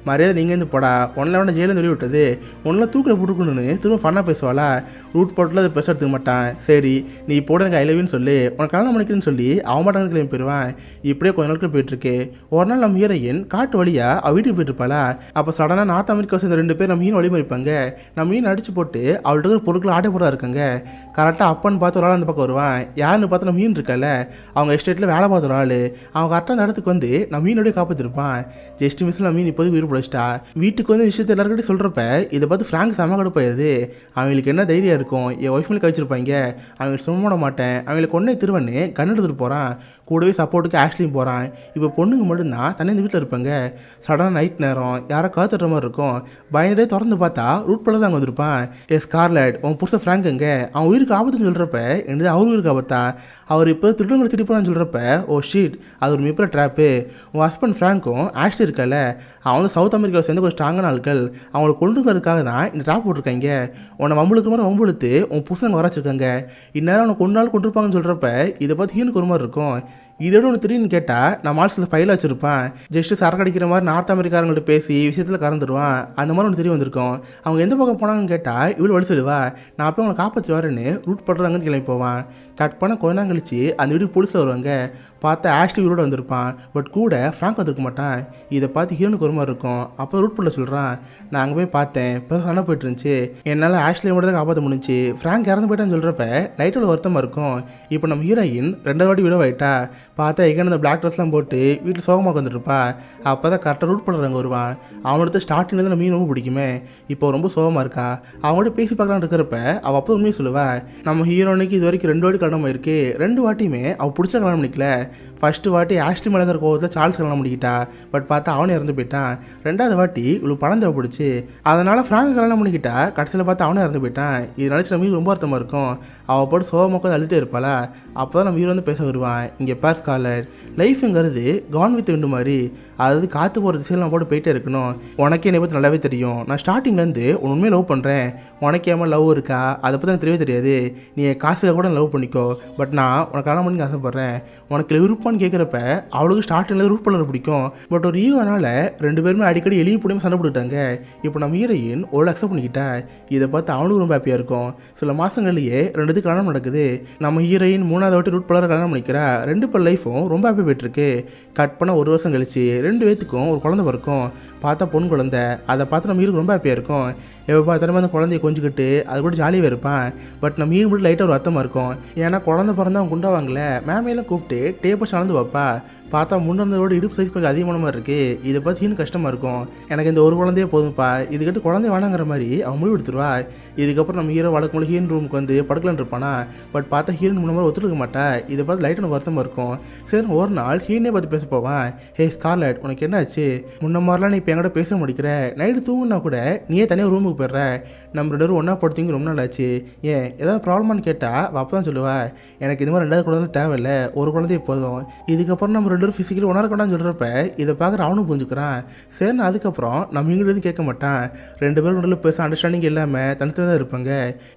மரியாதை நீங்கள் இருந்து போடா, ஒன்றில் வேணா ஜெயிலில் சொல்லி விட்டது, ஒன்றில் தூக்கில் போட்டுக்கணுன்னு திரும்ப ஃபன்னாக பேசுவாளா. ரூட் போட்டில் அதை பெருசாக எடுத்துக்க மாட்டான். சரி நீ போட எனக்கு ஐ லவ்னு சொல்லி உனக்கு கல்யாணம் பண்ணிக்கிறேன்னு சொல்லி அவன் மாட்டாங்க கிளம்பி போயிடுவான். இப்படியே கொஞ்ச நாட்கள் போயிட்டுருக்கு. ஒரு நாள் நம்ம ஹீரோயின் காட்டு வழியாக அவள் வீட்டுக்கு போயிட்டுருப்பாளா. அப்போ சடனாக நார்த் அமெரிக்கா சேர்ந்த 2 பேர் நம்ம மீன் வழிமறிப்பாங்க. நம்ம மீன் அடிச்சு போட்டு அவள்கிட்ட ஒரு பொருட்கள் ஆட்டை போட இருக்காங்க. கரெக்டாக அப்பன்னு பார்த்து ஒரு ஆள் அந்த பக்கம் வருவான். யாருன்னு பார்த்து நம்ம மீன் இருக்கல, அவங்க எஸ்டேட்டில் வேலை பார்த்த ஒரு ஆள். அவன் கரெக்டாக அந்த இடத்துக்கு வந்து நம்ம மீனோடய காப்பாற்றிருப்பான். ஜஸ்ட் மிஸ்ஸில் நம்ம மீன் இப்போது உயிர் பிடிச்சிட்டா. வீட்டுக்கு வந்து விஷயத்தை எல்லாருக்கிட்டையும் சொல்கிறப்ப இதை பார்த்து ஃப்ராங்க் செம கடுப்பாயிருது. அவங்களுக்கு என்ன தைரியம் இருக்கும், என் ஒய்ஃப் மேலே கழிச்சிருப்பாங்க, அவங்களுக்கு சும்மா விட மாட்டேன், அவங்களுக்கு ஒன்றே திருவன்னு கண் எடுத்துகிட்டு போகிறான். கூடவே சப்போர்ட்டுக்கு ஆஷ்லியும் போகிறான். இப்போ பொண்ணுங்க மட்டும்தான் தண்ணி இந்த வீட்டில் இருப்பாங்க. சடனாக நைட் நேரம் யாரோ காத்துற மாதிரி இருக்கும். பயந்துட்டே திறந்து பார்த்தா ரூட் பல்ல தான் வந்திருப்பான். ஸ்கார்லட் உன் புருஷன் ஃப்ராங்க் எங்க, அவன் உயிருக்கு ஆபத்துன்னு சொல்கிறப்ப என்னது அவர் உயிருக்கு ஆபத்தா, அவர் இப்போ திருடங்களை திட்டிப்பான்னு சொல்கிறப்ப ஓ ஷீட் அது ஒரு மிப்பர ட்ராப்பு. உன் ஹஸ்பண்ட் ஃப்ராங்க்கும் ஆஷ்லி இருக்கல, அவன் வந்து சவுத் அமெரிக்காவை சேர்ந்து கொஞ்சம் ஸ்ட்ராங்கான ஆட்கள், அவங்களை கொண்டுக்கிறதுக்காக தான் இந்த ட்ராப் போட்டிருக்காங்க. உன்னை வம்புழுக்கிற மாதிரி வம்புழுத்து உன் புருஷன் வர வச்சிருக்காங்க. இந்நேரம் அவனை கொண்டு நாள் கொண்டிருப்பாங்கன்னு சொல்கிறப்ப இதை பார்த்து ஹீனுக்கு ஒரு மாதிரி இருக்கும். இதோட ஒன்று திடீர்னு கேட்டால் நான் மால்ஸில் ஃபைல் வச்சுருப்பேன். ஜஸ்ட்டு சரக்கு அடிக்கிற மாதிரி நார்த் அமெரிக்காரங்கள்ட்ட பேசி விஷயத்தில் கறந்துடுவான். அந்த மாதிரி ஒன்று தெரிய வந்திருக்கும். அவங்க எந்த பக்கம் போனாங்கன்னு கேட்டால் இவ்வளோ வலிச்சிடுவா. நான் அப்போ அவங்களை காப்பாற்றி வரேன்னு ரூட் பண்ணுறாங்கன்னு கிளம்பி போவான். கட் பண்ண கொஞ்ச நாள் கழிச்சு அந்த வீட்டுக்கு போலீஸ் வருவாங்க. பார்த்தா ஆஷ்லி உயிரோட வந்திருப்பான். பட் கூட ஃப்ராங்க் வந்திருக்க மாட்டான். இதை பார்த்து ஹீரோனுக்கு ஒரு மாதிரி இருக்கும். அப்போ ரூட் பண்ண சொல்கிறான், நான் அங்கே போய் பார்த்தேன், இப்போ சண்டை போயிட்டு இருந்துச்சு, என்னால் ஆஷ்லியை மட்டும் தான் காப்பாற்ற முடிஞ்சு, ஃப்ராங்க் இறந்து போயிட்டான்னு சொல்கிறப்ப லைட்டோட வருத்தமாக இருக்கும். இப்போ நம்ம ஹீரோயின் 2வது வாட்டி விட ஆகிட்டா. பார்த்தா எங்கே அந்த பிளாக் ட்ரெஸ்லாம் போட்டு வீட்டில் சோகமாக வந்துட்டுருப்பா. அப்போ தான் கரெக்டாக ரூட் பண்ணுறவங்க வருவான். அவனோட ஸ்டார்டிங் தான் மீன் ரொம்ப பிடிக்குமே. இப்போ ரொம்ப சோகமாக இருக்கா. அவங்கள்ட்ட பேசி பார்க்கலான்னு இருக்கிறப்ப அவள் அப்போ உண்மையை சொல்லுவாள். நம்ம ஹீரோனுக்கு இது வரைக்கும் 2 வாட்டி கல்யாணம் ஆயிருக்கு. 2 வாட்டியுமே அவள் பிடிச்ச கல்யாணம் பண்ணிக்கல. ஃபஸ்ட்டு வாட்டி ஆஷ்லி மேலே இருக்கிற கோவத்தில் சார்ல்ஸ் கல்யாணம் பண்ணிக்கிட்டா. பட் பார்த்தா அவனே இறந்து போயிட்டான். 2வது வாட்டி இவளுக்கு பணம் தேவைப்படுச்சு. அதனால் ஃப்ராங்க் கல்யாணம் பண்ணிக்கிட்டா. கடைசியில் பார்த்து அவனே இறந்து போயிட்டான். இது நினச்சி நம்ம ரொம்ப அர்த்தமாக இருக்கும். அவள் போட்டு சோகமாக அழுத்தே இருப்பாளா. அப்போ தான் நம்ம ஹீரோ வந்து பேச வருவான். இங்கே பேர் ஸ்கார்லட், லைஃப்ங்கிறது கான் வித் விண்டு மாதிரி, அதாவது காற்று போகிற திசையில் நான் போட்டு போயிட்டே இருக்கணும். உனக்கே என்னை பற்றி நல்லாவே தெரியும். நான் ஸ்டார்டிங்லேருந்து உண்மையை லவ் பண்ணுறேன். உனக்கு ஏமா லவ் இருக்கா அதை பற்றி எனக்கு தெரியவே தெரியாது. நீ காசுக்காக கூட லவ் பண்ணிக்கோ. பட் நான் உனக்கு கல்யாணம் பண்ணி ஆசைப்பட்றேன். உனக்கு விருப்பம்னு கேட்குறப்ப அவளுக்கு ஸ்டார்டிங்கில் ரூட் பல்லர் பிடிக்கும். பட் ஒரு ஈவனால் 2 பேருமே அடிக்கடி எளிய பிடிமா சண்டை போட்டுட்டாங்க. இப்போ நம்ம ஹீரோயின் ஒரு அக்செப்ட் பண்ணிக்கிட்டா. இதை பார்த்து அவனுக்கு ரொம்ப ஹாப்பியாக இருக்கும். சில மாதங்கள்லேயே 2 கல்யாணம் நடக்குது. நம்ம ஹீரோயின் 3வது வாட்டி ரூட் பல்லர் கல்யாணம் பண்ணிக்கிறா. 2 பேர் லைஃப்பும் ரொம்ப ஹாப்பி போயிட்டுருக்கு. கட் பண்ண 1 வருஷம் கழிச்சு 2 பேத்துக்கும் ஒரு குழந்தை பிறக்கும். பார்த்தா பொண்ணு குழந்தை. அதை பார்த்து நம்ம ஹீரோக்கு ரொம்ப ஹாப்பியாக இருக்கும். எப்போ பார்த்தாலுமே அந்த குழந்தைய கொஞ்சிக்கிட்டு அது கூட ஜாலியாக இருப்பான். பட் நம்ம மீன் மட்டும் லைட்டாக ஒரு அர்த்தமாக இருக்கும். ஏன்னா குழந்தை பிறந்தா அவங்க குண்டாவாங்களே, மேமையெல்லாம் கூப்பிட்டு டேப்பை அளந்து வைப்பா. பார்த்தா முன்னோட இடுப்பு சைஸ் கொஞ்சம் அதிகமான மாதிரி இருக்குது. இதை பார்த்து இன்னும் கஷ்டமாக இருக்கும். எனக்கு இந்த ஒரு குழந்தையே போதும்ப்பா, இதுக்கிட்ட குழந்தை வேணாங்கிற மாதிரி அவன் முடிவு எடுத்துருவா. இதுக்கப்புறம் நம்ம ஹீரோ வழக்கம்போது ஹீரோன் ரூமுக்கு வந்து படுக்கலான்னு இருப்பானா. பட் பார்த்தா ஹீரோன் முன்ன மாதிரி ஒத்துழைக்க மாட்டா. இதை பார்த்து லைட்டான வருத்தமாக இருக்கும். சரி ஒரு நாள் ஹீரோனே பார்த்து பேச போவான். ஹே ஸ்கார்லெட், உனக்கு என்ன ஆச்சு? முன்ன மாதிரிலாம் நீ இப்போ என்கிட்ட பேச முடிக்கிற, நைட்டு தூங்குனா கூட நீயே தனியாக ரூமுக்கு போயிடுற. நம்ம 2 பேரும் ஒன்றா படுத்திங்க ரொம்ப நாள் ஆச்சு. ஏன் ஏதாவது ப்ராப்ளமானு கேட்டால் அப்போ தான் சொல்லுவா, எனக்கு இது மாதிரி 2வது குழந்தை தேவையில்லை, ஒரு குழந்தைய போதும். இதுக்கப்புறம் நம்ம 2 பேரும் ஃபிசிக்கலி ஒன்றா இருக்கணும்னு சொல்கிறப்ப இதை பார்க்குற அவனும் புரிஞ்சுக்கிறான். சரின்னு அதுக்கப்புறம் நம்ம இங்கிருந்து கேட்க மாட்டான். 2 பேரும் நடுவில் பேச அண்டர்ஸ்டாண்டிங் இல்லாமல் தனித்தனி தான் இருப்பாங்க.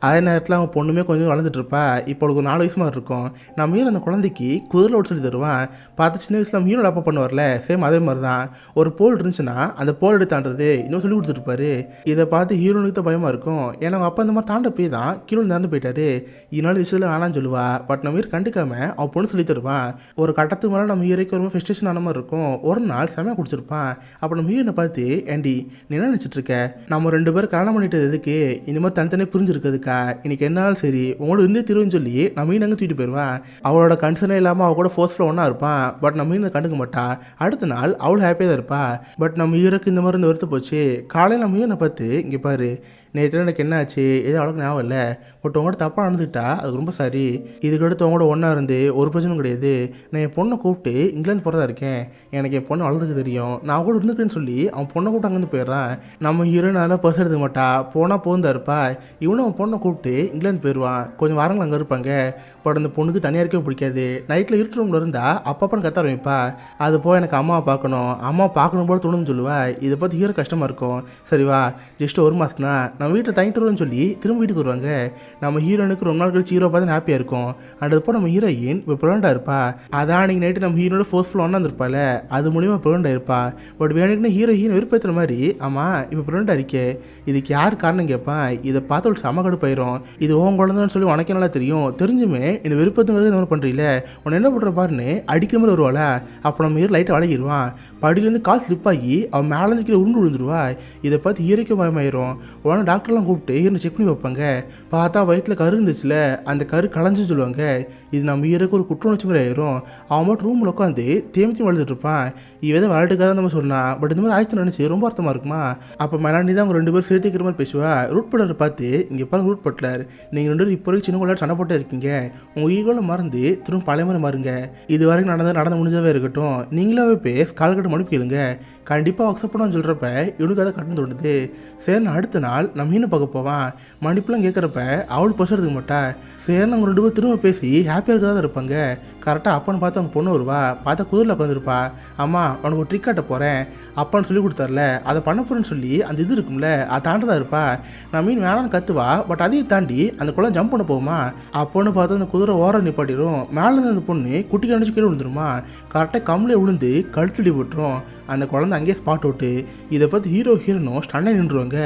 அதே நேரத்தில் அவன் பொண்ணுமே கொஞ்சம் வளர்ந்துட்டு இருப்பா. இப்போ அவளுக்கு ஒரு 4 வயசு மாதிரி இருக்கும். நம்ம மீன் அந்த குழந்தைக்கு குதிரை ஓட்டு சொல்லி தருவான். பார்த்து சின்ன வயசில் மீனோட அப்பா பண்ணுவார்ல, சேம் அதே மாதிரி தான். ஒரு போல் இருந்துச்சுன்னா அந்த போல் எடுத்தாண்டது இன்னும் சொல்லி கொடுத்துருப்பாரு. இதை பார்த்து ஹீரோனுக்கு தான் பயமாக இருக்கும். ஏன்னா அவங்க அப்பா இந்த மாதிரி தாண்ட போய் தான் கீழே நடந்து போயிட்டாரு. இதனால விஷயத்தில் வேணான்னு சொல்லுவா. பட் நம்ம ஹீரோ கண்டுக்காம அவன் பொண்ணு சொல்லி தருவான். ஒரு கட்டத்துக்கு மேலே நம்ம ஹீரோக்கு ரொம்ப ஃப்ரஸ்ட்ரேஷன் ஆன மாதிரி இருக்கும். ஒரு நாள் செமையாக குடிச்சிருப்பான். அப்போ நம்ம ஹீரோனை பார்த்து, ஏண்டி நீ என்ன நினச்சிட்டு இருக்க? நம்ம 2 பேரும் கல்யாணம் பண்ணிட்டது எதுக்கு? இந்த மாதிரி தனித்தனியாக புரிஞ்சிருக்கிறதுக்கா? இன்னைக்கு என்னாலும் சரி உங்களோட இருந்தே திருவின்னு சொல்லி நம்ம மீன் அங்கே தூக்கிட்டு போயிடுவான். அவளோட கன்சர்னே இல்லாமல் அவள் கூட ஃபோர்ஸ்ஃபுல்லாக ஒன்றா இருப்பான். பட் நம்ம மீன் கண்டுக்க மாட்டா. அடுத்த நாள் அவளும் ஹாப்பியாக தான் இருப்பா. பட் நம்ம ஹீரோக்கு இந்த மாதிரி வெறுத்து போச்சு. காலையில் நம்ம ஹீரோனை பார்த்து, இங்கே பாரு, நேற்று எனக்கு என்ன ஆச்சு எதுவும் அவ்வளோக்கு ஞாபகம் இல்லை. பட் உங்கள்கிட்ட தப்பாக நடந்துக்கிட்டா அதுக்கு ரொம்ப சாரி. இதுக்கடுத்து உங்களோட ஒன்றா இருந்து ஒரு பிரச்சனையும் கிடையாது. நான் என் பொண்ணை கூப்பிட்டு இங்கிலாந்து போகிறதா இருக்கேன். எனக்கு என் பொண்ணு வளர்த்துக்கு தெரியும், நான் கூட இருந்துக்கிறேன்னு சொல்லி அவன் பொண்ணை கூப்பிட்டு அங்கேருந்து போயிடுறான். நம்ம ஹீரோயின் அதெல்லாம் பர்ஸ் எடுத்துக்க மாட்டா. போனால் போந்தா இருப்பா. இவனும் அவன் பொண்ணை கூப்பிட்டு இங்கிலாந்து போயிடுவான். கொஞ்சம் வாரங்கள் அங்கே இருப்பாங்க. பட் அந்த பொண்ணுக்கு தனியாக இருக்கவே பிடிக்காது. நைட்டில் இருட்டு ரூமில் இருந்தால் அப்பப்பன்னு கத்த ஆரம்பிப்பா. அது போய் எனக்கு அம்மாவை பார்க்கணும், அம்மா பார்க்கணும் போல தோணுன்னு சொல்லுவா. இதை பார்த்து ஹீரோ கஷ்டமாக இருக்கும். சரிவா, ஜஸ்ட் ஒரு மாதம் தான், நம்ம வீட்டில் தங்கிட்டு வருவோம்னு சொல்லி திரும்ப வீட்டுக்கு வருவாங்க. நம்ம ஹீரோனுக்கு ரொம்ப நாள் கழிச்சு ஹீரோ பார்த்து ஹாப்பியாக இருக்கும். அண்ட் அது போல் நம்ம ஹீரோயின் இப்போ ப்ரெக்னெண்ட்டாக இருப்பா. அதான் அன்றைக்கி நைட்டு நம்ம ஹீரோட ஃபோர்ஸ்ஃபுல் ஒன்றா இருந்திருப்பாள். அது மூலியமாக ப்ரெக்னெண்ட்டாக இருப்பா. பட் வேணுக்குன்னு ஹீரோயின் விருப்பத்துற மாதிரி, ஆமாம் இப்போ ப்ரெக்னெண்ட்டாக இருக்கே, இதுக்கு யார் காரணம் கேட்பான். இதை பார்த்து ஒரு செம கடுப்பாயிரும். இது உன் குழந்தைன்னு சொல்லி உனக்கு நல்லா தெரியும், தெரிஞ்சுமே இந்த விருப்பத்துங்கிறது என்ன பண்ணுறீல, உன்னை என்ன பண்ணுற பாருன்னு அடிக்கிற மாதிரி வருவாளா. அப்போ நம்ம ஹீரோ லைட்டாக வளைகிடுவான். படியிலேருந்து கால் ஸ்லிப் ஆகி அவன் மேலேருந்து கீழே உருண்டு விழுந்துருவா. இதை பார்த்து ஹீரோக்கு பயமாயிரும். உடனே டாக்டர்லாம் கூப்பிட்டு ஹீரோ செக் பண்ணி வைப்பாங்க. பார்த்தா வயிற்றில் கரு இருந்துச்சுல, அந்த கரு களைஞ்சுன்னு சொல்லுவாங்க. இது நம்ம ஹீரோக்கு ஒரு குற்ற மாதிரி ஆயிரும். அவன் மட்டும் ரூமில் உட்காந்து தேமிச்சு வளர்த்துட்டு இருப்பான். இவன் விளையாட்டுக்காக நம்ம சொன்னான். பட் இந்த மாதிரி ஆயிடுச்சு நினச்சி ரொம்ப அர்த்தமாக இருக்குமா. அப்போ மெலானி தான் அவங்க 2 பேரும் சேர்த்துக்கிற மாதிரி பேசுவா. ரூட் பட்லரை பார்த்து, இங்கே பாருங்க ரூட் பட்லர், நீங்கள் 2 பேரும் இப்போ வரைக்கும் சின்ன விளையாட்டு சண்டை போட்டே இருக்கீங்க. உங்கள் ஈகோவில் மறந்து திரும்ப பழைய மாதிரி மாறுங்க. இது வரைக்கும் நடந்து முடிஞ்சாவே இருக்கட்டும். நீங்களாவே போய் ஸ்கால்கிட்ட மனுப்பு கேளுங்க, கண்டிப்பாக அக்செப்ட் பண்ணான்னு சொல்கிறப்ப இவனுக்கு அதை கட்டணும் தோணுது. சரி அடுத்த நாள் நம்ம மீனை பார்க்க போவான். மன்னிப்புலாம் கேட்குறப்ப அவளுக்கு பர்ஸ் எடுத்துக்க மாட்டா. சரி அவங்க 2 பேரும் திரும்ப பேசி ஹாப்பியாக இருக்கிறதா தான் இருப்பாங்க. கரெக்டாக அப்பன்னு பார்த்து அவங்க பொண்ணு வருவா. பார்த்தா குதிரில் உட்காந்துருப்பா. அம்மா அவனுக்கு ஒரு ட்ரிக் காட்ட போகிறேன், அப்பான்னு சொல்லி கொடுத்தார்ல, அதை பண்ண போகிறேன்னு சொல்லி அந்த இது இருக்கும்ல, அதை தாண்டதான் இருப்பா. நான் மீன் வேணான்னு கத்துவா. பட் அதையும் தாண்டி அந்த குழந்தை ஜம்ப் பண்ண போகுமா. அப்போன்னு பார்த்து அந்த குதிரை ஓரம் நிப்பாட்டிடும். மேலேருந்து அந்த பொண்ணு குட்டி கணிச்சு கீழே விழுந்துருமா. கரெக்டாக கம்மில் விழுந்து கழுத்துடி போட்டுரும். அந்த குழந்தை அங்கேயே ஸ்பாட் அவுட்டு. இதை பார்த்து ஹீரோனும் ஸ்டன்னே நின்றுவாங்க.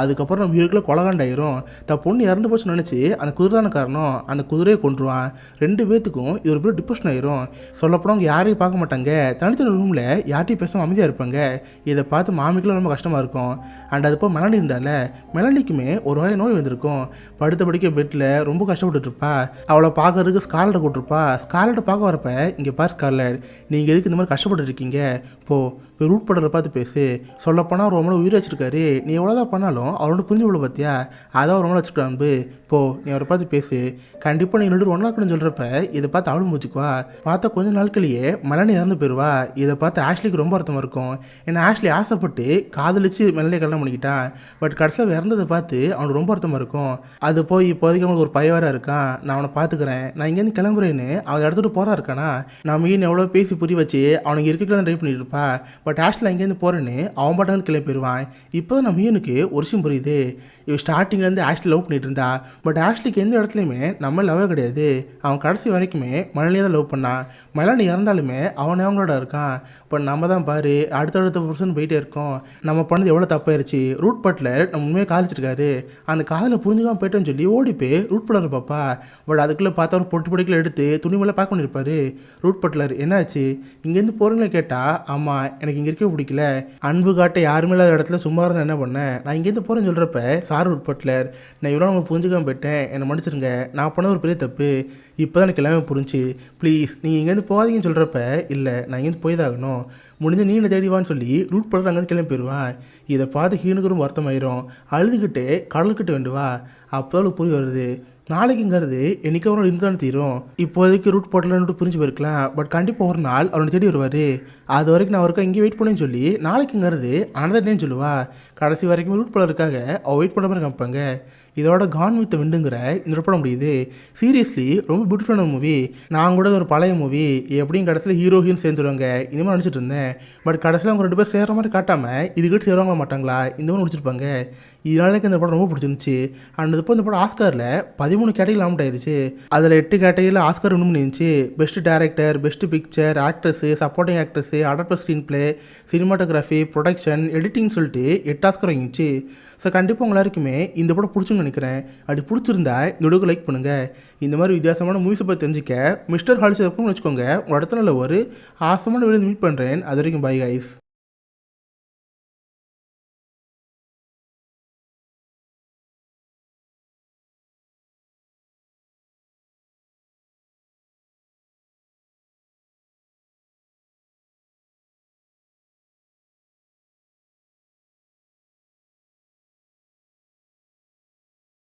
அதுக்கப்புறம் நம்ம ஹீரோக்குள்ள கொலகாண்டாயிரும். பொண்ணு இறந்து போச்சுன்னு நினச்சி அந்த குதிரான காரணம் அந்த குதிரையை கொண்டுருவான். 2 பேத்துக்கும் இது ஒரு பேர் டிப்ரெஷன் ஆயிரும். சொல்லப்போனால் அவங்க யாரையும் பார்க்க மாட்டாங்க. தனித்தனி ரூமில் யார்ட்டையும் பேசாமல் அமைதியாக இருப்பாங்க. இதை பார்த்து மாமிக்கெல்லாம் ரொம்ப கஷ்டமாக இருக்கும். அண்ட் அது போல் மெலனி இருந்தால, மெலனிக்குமே ஒரு வகை நோய் வந்திருக்கும். படுத்த படிக்க பெட்டில் ரொம்ப கஷ்டப்பட்டு இருப்பா. அவளை பார்க்கறதுக்கு ஸ்கார்லெட்டை கூட்டிருப்பா. ஸ்கார்லெட்டை பார்க்க வரப்ப, இங்கே பார் ஸ்கார்லெட், நீங்கள் எதுக்கு இந்த மாதிரி கஷ்டப்பட்டு இருக்கீங்க, போய் ரூட் படலை பார்த்து பேசு. சொல்லப்போனால் அவர் ரொம்ப உயிர் வச்சிருக்காரு, நீ எவ்வளோதான் பண்ணாலும் அவரோட புரிஞ்சு விட பார்த்தியா, அதான் அவர் ரொம்ப வச்சுருக்க அன்பு. நீ அவரை பார்த்து பேசு, கண்டிப்பாக நீ 2 ஒன்றா இருக்கணும்னு சொல்கிறப்ப இதை பார்த்து அவளும் முடிச்சுக்குவா. பார்த்தா கொஞ்ச நாட்களையே மெலனி இறந்து போயிடுவா. இதை பார்த்து ஆஷ்லிக்கு ரொம்ப அர்த்தமாக இருக்கும். ஏன்னா ஆஷ்லி ஆசைப்பட்டு காதலிச்சு மெலனியை கல்யாணம் பண்ணிக்கிட்டான். பட் கடைசியில் இறந்ததை பார்த்து அவனுக்கு ரொம்ப அர்த்தமாக இருக்கும். அது போய் இப்போதைக்கு அவனுக்கு ஒரு பையவாராக இருக்கான். நான் அவனை பார்த்துக்கிறேன், நான் இங்கேருந்து கிளம்புறேன்னு அவன் எடுத்துகிட்டு போகிறா இருக்கானா. நான் மீன் எவ்வளோ பேசி புரிய வச்சு அவனுக்கு இருக்கலாம் ட்ரை பண்ணிட்டு இருப்பா. பட் ஆஷ்லி அங்கேருந்து போகிறேன்னு அவன் பாட்டு கிளம்பி போயிடுவான். இப்போ நம்ம மீனுக்கு ஒரு விஷயம் புரியுது. இவன் ஸ்டார்டிங்லேருந்து ஆஷ்லி லவ் பண்ணிட்டு இருந்தா. பட் ஆஷ்லிக்கு எந்த இடத்துலையுமே நம்ம லவ்வே கிடையாது. அவன் கடைசி வரைக்குமே மெலனியை தான் லவ் பண்ணான். மெலனி இறந்தாலுமே அவங்களோட இருக்கான். பட் நம்ம தான் பாரு அடுத்தடுத்த புருஷன் போயிட்டே இருக்கோம். நம்ம பண்ணது எவ்வளோ தப்பாயிருச்சு. ரூட் பட்லர் நம்ம உண்மையாக காதலிச்சிருக்காரு. அந்த காதலை புரிஞ்சுக்காம போயிட்டோன்னு சொல்லி ஓடி போய் ரூட் பட்லர் பார்ப்பா. பட் அதுக்குள்ளே பார்த்தா ஒரு பொட்டு பொடிக்கில் எடுத்து துணி மேலே பேக் பண்ணியிருப்பாரு. ரூட் பட்லர், என்னாச்சு இங்கேருந்து போகிறீங்களே கேட்டால், ஆமாம் எனக்கு இங்கே இருக்க பிடிக்கல. அன்பு காட்ட யாருமே இல்லாத இடத்துல சும்மா இருந்தா என்ன பண்ணேன், நான் இங்கேருந்து போகிறேன்னு சொல்கிறப்ப சார்லோட் பட்லர், நான் இவ்வளோ உங்களுக்கு புரிஞ்சுக்காம போயிட்டேன், என்னை மன்னிச்சிருங்க, நான் பண்ண ஒரு பெரிய தப்பு, இப்போ தான் எனக்கு எல்லாமே புரிஞ்சு, ப்ளீஸ் நீங்கள் இங்கேருந்து போகாதீங்கன்னு சொல்கிறப்ப, இல்லை நான் இங்கேருந்து போய் தான் ஆகணும், முடிஞ்ச நீ என்ன தேடிவான்னு சொல்லி ரூட் பட்லர் அங்கேருந்து கிளம்பி போயிடுவான். இதை பார்த்து ஹீனுக்கு ரொம்ப வருத்தமாயிரும். அழுதுகிட்டு கடல்கிட்ட வேண்டுவா. அப்போ அவளுக்கு புரிய வருது, நாளைக்குங்கிறது என்னைக்கு அவனோட இருந்தாலும் தீரும். இப்போதைக்கு ரூட் போட்டலன்னு புரிஞ்சு போயிருக்கலாம், பட் கண்டிப்பாக ஒரு நாள் அவனை தேடி வருவார். அது வரைக்கும் நான் அவருக்கா இங்கே வெயிட் பண்ணேன்னு சொல்லி நாளைக்குங்கிறது அனதர் டேன்னு சொல்லுவா. கடைசி வரைக்கும் ரூட் போலருக்காக அவள் வெயிட் பண்ண மாதிரி காமிப்பாங்க. இதோட கான் வித் விண்டுங்கிற இந்த படம் முடியுது. சீரியஸ்லி ரொம்ப பியூட்டிஃபுல்லான மூவி. நான் கூட ஒரு பழைய மூவி எப்படியும் கடைசியில் ஹீரோ ஹீரோயின் சேர்ந்துருவாங்க இந்த மாதிரி நினச்சிட்டு இருந்தேன். பட் கடைசியில் அவங்க 2 பேர் சேர்கிற மாதிரி காட்டாமல் இதுக்கிட்ட சேருவாங்க மாட்டாங்களா இந்த மாதிரி முடிச்சிருப்பாங்க. இதனால எனக்கு இந்த படம் ரொம்ப பிடிச்சிருந்துச்சு. அண்ட் இப்போ இந்த படம் ஆஸ்காரில் 13 கேட்டகரியில் நாமினேட் ஆயிடுச்சு. அதில் 8 கேட்டகரியில் ஆஸ்கார் வின் பண்ணிருந்துச்சு. Best director, best picture, actress, supporting actress, adapted screenplay, cinematography, production, editing சொல்லிட்டு 8 ஆஸ்கார் வாங்கிச்சு. ஸோ கண்டிப்பாக உங்க எல்லாருக்குமே இந்த படம் பிடிச்சுன்னு நினைக்கிறேன். அப்படி பிடிச்சிருந்தா இந்த வீடியோக்கு லைக் பண்ணுங்கள். இந்த மாதிரி வித்தியாசமான மூவிஸை பற்றி தெரிஞ்சுக்க மிஸ்டர் ஹாலிஸ் எப்பவும் வச்சுக்கோங்க. உங்கள் இடத்துல ஒரு ஆசமான வீடியோ மீட் பண்ணுறேன். அது வரைக்கும் பை கைஸ்.